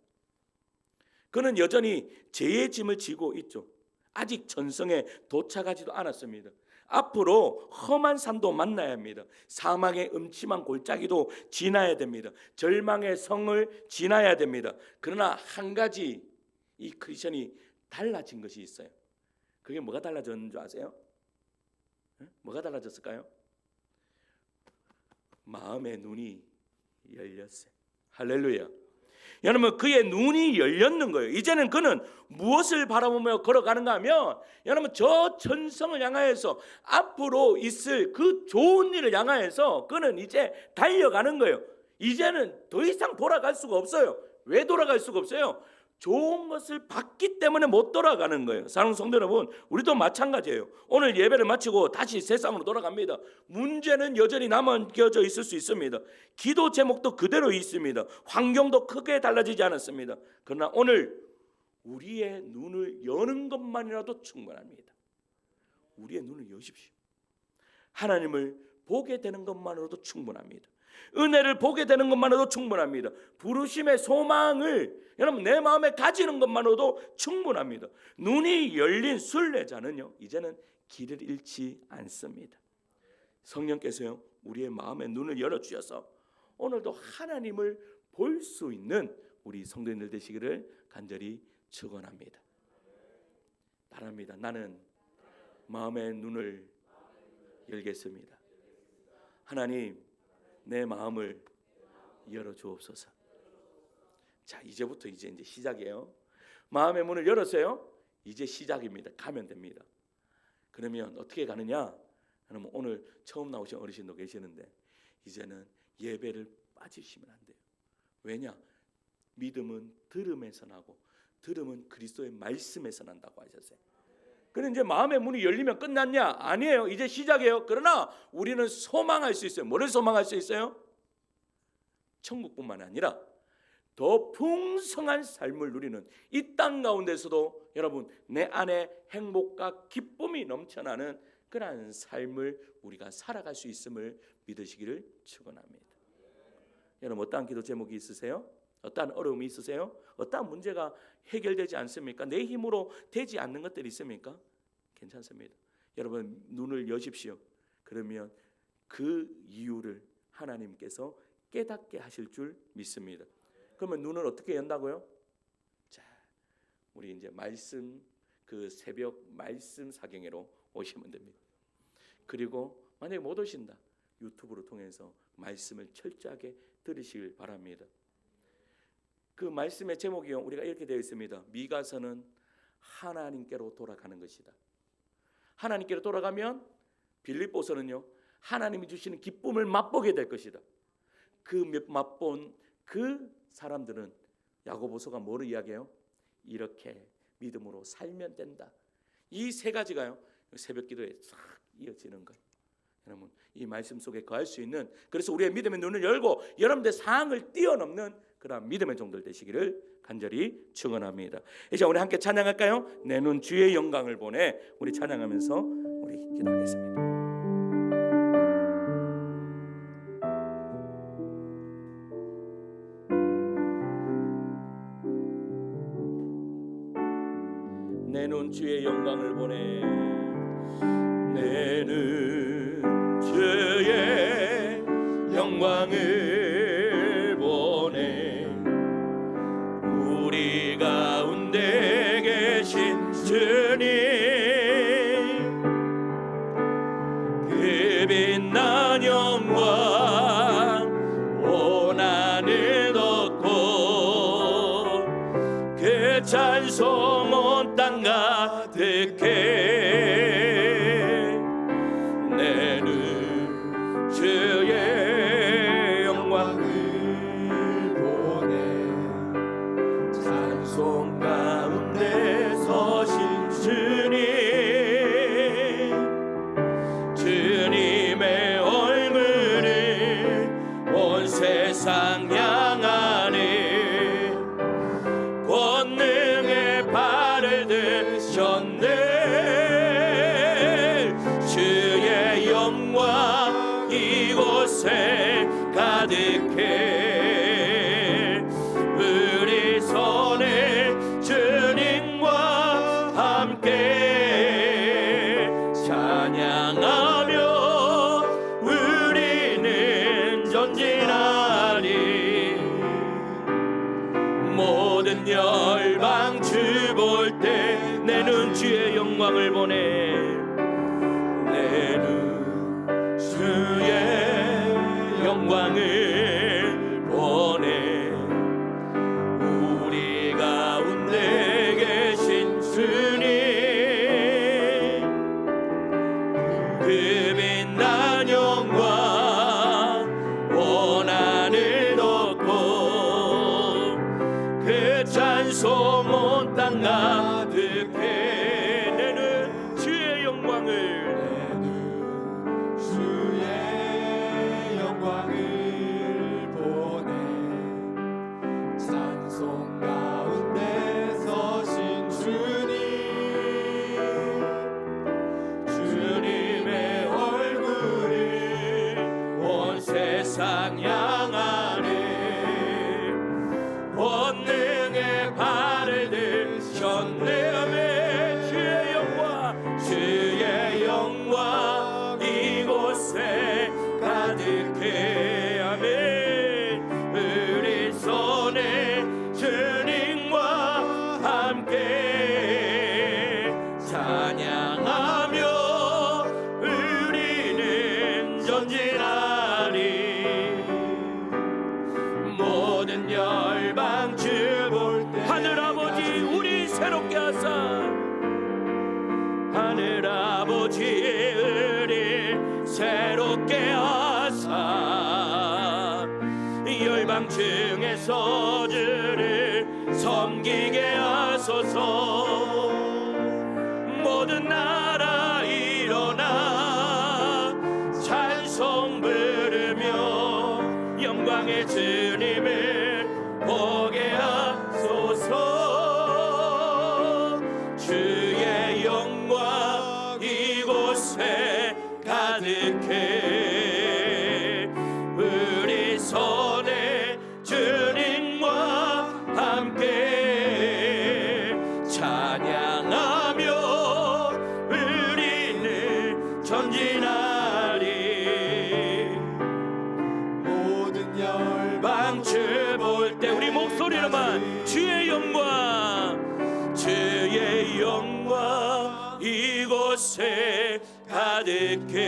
그는 여전히 죄의 짐을 지고 있죠. 아직 전성에 도착하지도 않았습니다. 앞으로 험한 산도 만나야 합니다. 사망의 음침한 골짜기도 지나야 됩니다. 절망의 성을 지나야 됩니다. 그러나 한 가지 이 크리스천이 달라진 것이 있어요. 그게 뭐가 달라졌는 줄 아세요? 뭐가 달라졌을까요? 마음의 눈이 열렸어요. 할렐루야. 여러분, 그의 눈이 열렸는 거예요. 이제는 그는 무엇을 바라보며 걸어가는가 하면, 여러분, 저 전성을 향하여서 앞으로 있을 그 좋은 일을 향하여서 그는 이제 달려가는 거예요. 이제는 더 이상 돌아갈 수가 없어요. 왜 돌아갈 수가 없어요? 좋은 것을 받기 때문에 못 돌아가는 거예요. 사랑하는 성도 여러분, 우리도 마찬가지예요. 오늘 예배를 마치고 다시 세상으로 돌아갑니다. 문제는 여전히 남겨져 있을 수 있습니다. 기도 제목도 그대로 있습니다. 환경도 크게 달라지지 않았습니다. 그러나 오늘 우리의 눈을 여는 것만이라도 충분합니다. 우리의 눈을 여십시오. 하나님을 보게 되는 것만으로도 충분합니다. 은혜를 보게 되는 것만으로도 충분합니다. 부르심의 소망을 여러분 내 마음에 가지는 것만으로도 충분합니다. 눈이 열린 순례자는요 이제는 길을 잃지 않습니다. 성령께서요 우리의 마음의 눈을 열어주셔서 오늘도 하나님을 볼 수 있는 우리 성도님들 되시기를 간절히 축원합니다. 바랍니다. 나는 마음의 눈을 열겠습니다. 하나님, 내 마음을 열어주옵소서. 자, 이제부터 이제 시작이에요. 마음의 문을 열었어요. 이제 시작입니다. 가면 됩니다. 그러면 어떻게 가느냐? 여러분, 오늘 처음 나오신 어르신도 계시는데 이제는 예배를 빠지시면 안 돼요. 왜냐? 믿음은 들음에서 나고 들음은 그리스도의 말씀에서 난다고 하셨어요. 그런데 이제 마음의 문이 열리면 끝났냐? 아니에요. 이제 시작이에요. 그러나 우리는 소망할 수 있어요. 뭐를 소망할 수 있어요? 천국뿐만 아니라 더 풍성한 삶을 누리는 이 땅 가운데서도 여러분 내 안에 행복과 기쁨이 넘쳐나는 그러한 삶을 우리가 살아갈 수 있음을 믿으시기를 축원합니다. 여러분 어떠한 기도 제목이 있으세요? 어떠한 어려움이 있으세요? 어떠한 문제가 해결되지 않습니까? 내 힘으로 되지 않는 것들이 있습니까? 괜찮습니다. 여러분 눈을 여십시오. 그러면 그 이유를 하나님께서 깨닫게 하실 줄 믿습니다. 그러면 눈을 어떻게 연다고요? 자, 우리 이제 말씀 그 새벽 말씀 사경회로 오시면 됩니다. 그리고 만약에 못 오신다, 유튜브를 통해서 말씀을 철저하게 들으시길 바랍니다. 그 말씀의 제목이요, 우리가 이렇게 되어 있습니다. 미가서는 하나님께로 돌아가는 것이다. 하나님께로 돌아가면 빌립보서는요, 하나님이 주시는 기쁨을 맛보게 될 것이다. 그 맛본 그 사람들은 야고보서가 뭐를 이야기해요? 이렇게 믿음으로 살면 된다. 이 세 가지가요 새벽 기도에 싹 이어지는 거예요. 여러분 이 말씀 속에 거할 수 있는, 그래서 우리의 믿음의 눈을 열고 여러분들 상황을 뛰어넘는 그런 믿음의 종들 되시기를 간절히 축원합니다. 이제 우리 함께 찬양할까요? 내 눈 주의 영광을 보내. 우리 찬양하면서 우리 기도하겠습니다. 내 눈 주의 영광을 보내. 내 눈 주의 영광을 보내. 우리 가운데 계신 주님, 그 빛난 영광 온 하늘 덮고, 그 찬송 온 땅 가득해. 내 눈 주의 영광을 보내. 찬송 가운데 서신 주님, 주님의 얼굴을 온 세상 향하네. 권능의 발을 드셨네. 주의 영광 이곳에 가득해. 우리 손에 주님과 함께 찬양하며 우리는 전진하리. 모든 열방 주 볼 때 내 눈 주의 영광을 보내. 내 눈 주의 영광을 보내. 우리 가운데 계신 주님, 그 빛난 영광 온 하늘 덮고, 그 찬송 온 땅 가득해. 내 눈 주의 영광을, 주의 영광을 보내. 찬송 가운데 서신 주님, 주님의 얼굴을 온 세상 향하네. 권능의 발을 드셨네. 아멘. 주의 영광, 주의 영광 이곳에 가득해. 아멘. 우리 손에 주님과 함께 찬양하며 우리는 전진하리. 모든 열방 주 볼 때 하늘 아버지 우리 새롭게 하사. 하늘 아버지 우리 새롭게 하사. 열방 중에서 주를 섬기게 하소서. 모든 나라 일어나 찬송 부르며 영광의 주님을 보게 충만한 주의 영광 이곳에 가득해.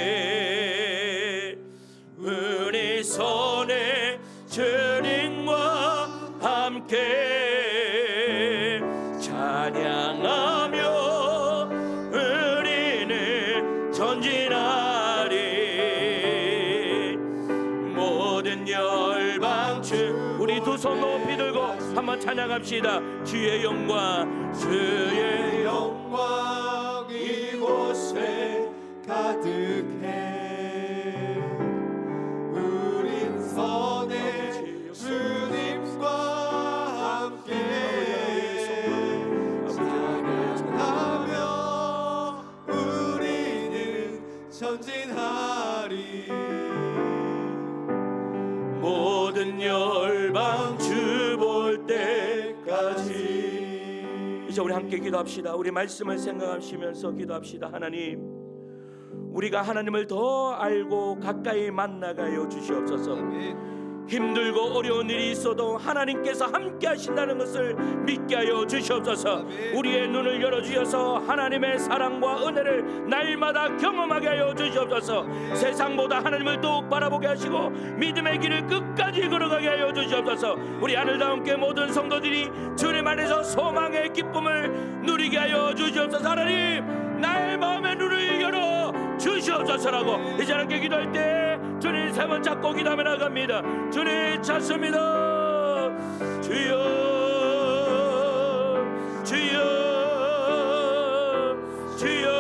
우리 손에 주님과 함께 찬양하며 우리는 전진하리. 모든 열방 우리 두 손 높이 들고 한번 찬양합시다. 주의 영광 이곳에 가득해. 우린 선에 주님과 함께 찬양하며 우리는 전진하리. 모든 열방 주 볼 때까지. 이제 우리 함께 기도합시다. 우리 말씀을 생각하시면서 기도합시다. 하나님, 우리가 하나님을 더 알고 가까이 만나가여 주시옵소서. 힘들고 어려운 일이 있어도 하나님께서 함께 하신다는 것을 믿게 하여 주시옵소서. 우리의 눈을 열어주셔서 하나님의 사랑과 은혜를 날마다 경험하게 하여 주시옵소서. 세상보다 하나님을 더욱 바라보게 하시고 믿음의 길을 끝까지 걸어가게 하여 주시옵소서. 우리 하늘다움께 모든 성도들이 주님 안에서 소망의 기쁨을 누리게 하여 주시옵소서. 하나님, 나의 마음의 눈을 열어 주시옵소서라고 이제 함께 기도할 때 주님 세 번 잡고 기도하며 나갑니다. 주님 찾습니다. 주여 주여 주여.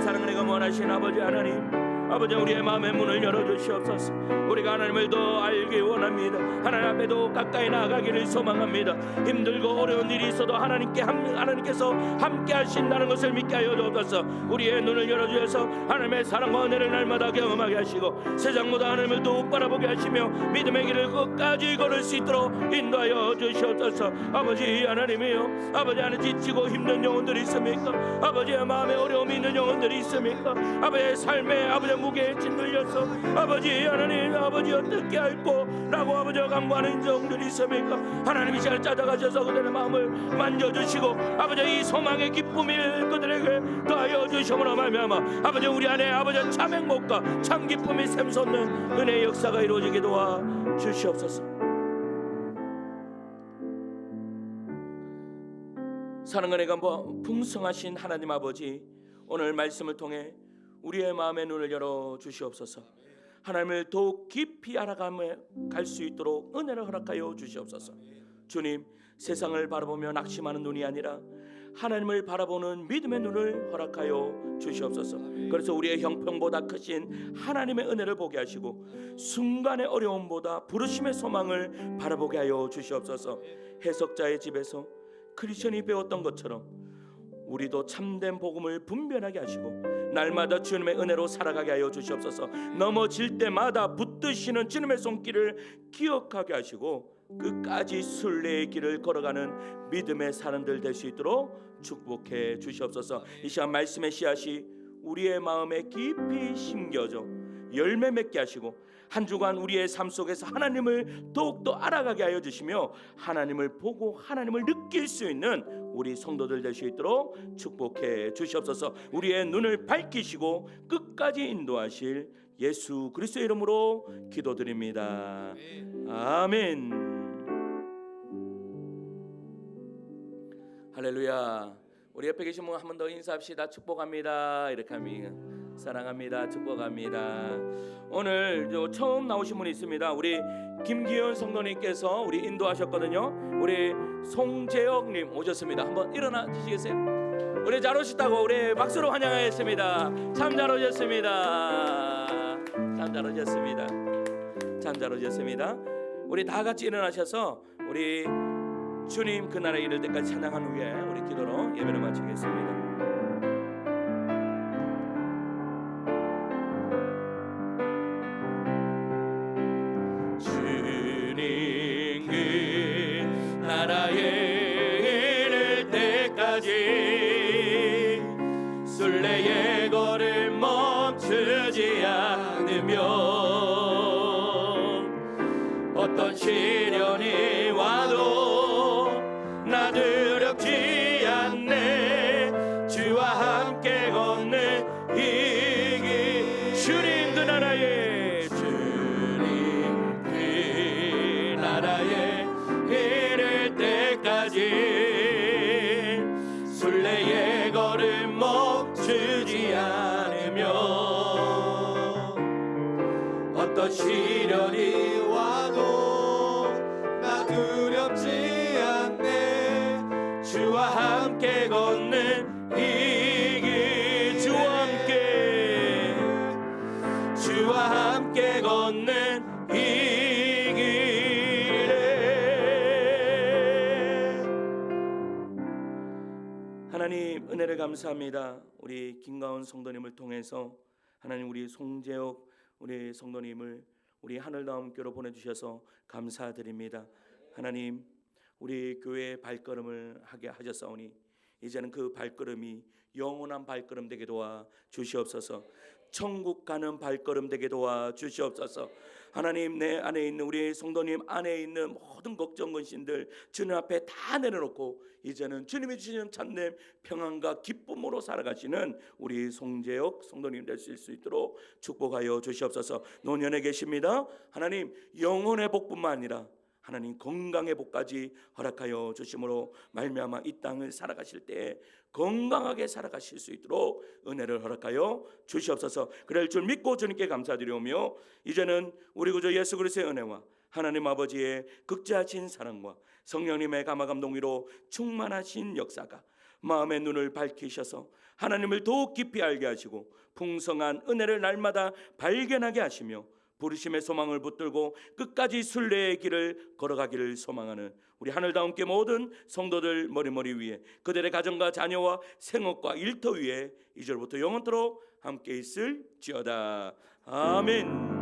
사랑을 내가 원하신 아버지 하나님, 아버지 우리의 마음의 문을 열어주시옵소서. 우리가 하나님을 더 알기 원합니다. 하나님 앞에도 가까이 나아가기를 소망합니다. 힘들고 어려운 일이 있어도 하나님께서 함께 하신다는 것을 믿게 하여 주옵소서. 우리의 눈을 열어주셔서 하나님의 사랑과 은혜를 날마다 경험하게 하시고 세상보다 하나님을 더욱 바라보게 하시며 믿음의 길을 끝까지 걸을 수 있도록 인도하여 주시옵소서. 아버지 하나님이여, 아버지 안에 지치고 힘든 영혼들이 있습니까? 아버지의 마음에 어려움이 있는 영혼들이 있습니까? 아버지의 삶에 아버지의 무게에 짓눌려서 아버지 하나님, 아버지 어떻게 할꼬 라고 아버지가 간구하는 영들이 있습니까? 하나님 이 시간을 찾아가셔서 그들의 마음을 만져주시고 아버지 이 소망의 기쁨이 그들에게 더하여 주시므로 말미암아 아버지 우리 안에 아버지 참 행복과 참 기쁨이 샘솟는 은혜의 역사가 이루어지게 도와 주시옵소서. 사랑과 은혜가 풍성하신 하나님 아버지, 오늘 말씀을 통해 우리의 마음의 눈을 열어 주시옵소서. 하나님을 더욱 깊이 알아가며 갈 수 있도록 은혜를 허락하여 주시옵소서. 주님, 세상을 바라보며 낙심하는 눈이 아니라 하나님을 바라보는 믿음의 눈을 허락하여 주시옵소서. 그래서 우리의 형편보다 크신 하나님의 은혜를 보게 하시고 순간의 어려움보다 부르심의 소망을 바라보게 하여 주시옵소서. 해석자의 집에서 크리스천이 배웠던 것처럼 우리도 참된 복음을 분별하게 하시고 날마다 주님의 은혜로 살아가게 하여 주시옵소서. 넘어질 때마다 붙드시는 주님의 손길을 기억하게 하시고 끝까지 순례의 길을 걸어가는 믿음의 사람들 될 수 있도록 축복해 주시옵소서. 이 시간 말씀의 씨앗이 우리의 마음에 깊이 심겨져 열매 맺게 하시고 한 주간 우리의 삶 속에서 하나님을 더욱더 알아가게 하여 주시며 하나님을 보고 하나님을 느낄 수 있는 우리 성도들 될 수 있도록 축복해 주시옵소서. 우리의 눈을 밝히시고 끝까지 인도하실 예수 그리스도의 이름으로 기도드립니다. 아멘. 할렐루야. 우리 옆에 계신 분 한 번 더 인사합시다. 축복합니다. 이렇게 합니다. 사랑합니다. 축복합니다. 오늘 처음 나오신 분이 있습니다. 우리 김기현 성도님께서 우리 인도하셨거든요. 우리 송재혁님 오셨습니다. 한번 일어나 주시겠어요? 우리 잘 오셨다고 우리 박수로 환영하겠습니다. 참 잘 오셨습니다. 참 잘 오셨습니다. 참 잘 오셨습니다. 우리 다 같이 일어나셔서 우리 주님 그 나라에 이를 때까지 찬양한 후에 우리 기도로 예배를 마치겠습니다. 주님 그 나라에 이를 때까지 순례의 걸을 멈추지 않으면 어떤 시련이 내 걸음 멈추지 않으며 어떤 시련이 와도 나 두렵지 않네. 주와 함께 걷는 이 길, 주와 함께 걷는 이 길에. 하나님 은혜를 감사합니다. 우리 김가온 성도님을 통해서 하나님 우리 송재옥 우리 성도님을 우리 하늘다움교로 보내주셔서 감사드립니다. 하나님 우리 교회의 발걸음을 하게 하셨사오니 이제는 그 발걸음이 영원한 발걸음 되게 도와 주시옵소서. 천국 가는 발걸음 되게 도와 주시옵소서. 하나님 내 안에 있는 우리 성도님 안에 있는 모든 걱정 근심들 주님 앞에 다 내려놓고 이제는 주님이 주시는 참된 평안과 기쁨으로 살아가시는 우리 송재혁 성도님 될 수 있도록 축복하여 주시옵소서. 노년에 계십니다. 하나님 영혼의 복뿐만 아니라 하나님 건강의 복까지 허락하여 주심으로 말미암아 이 땅을 살아가실 때 건강하게 살아가실 수 있도록 은혜를 허락하여 주시옵소서. 그럴 줄 믿고 주님께 감사드리오며 이제는 우리 구주 예수 그리스도의 은혜와 하나님 아버지의 극자하신 사랑과 성령님의 감화감동 위로 충만하신 역사가 마음의 눈을 밝히셔서 하나님을 더욱 깊이 알게 하시고 풍성한 은혜를 날마다 발견하게 하시며 부르심의 소망을 붙들고 끝까지 순례의 길을 걸어가기를 소망하는 우리 하늘다움께 모든 성도들 머리머리 위에 그들의 가정과 자녀와 생업과 일터 위에 이제부터 영원토록 함께 있을지어다. 아멘.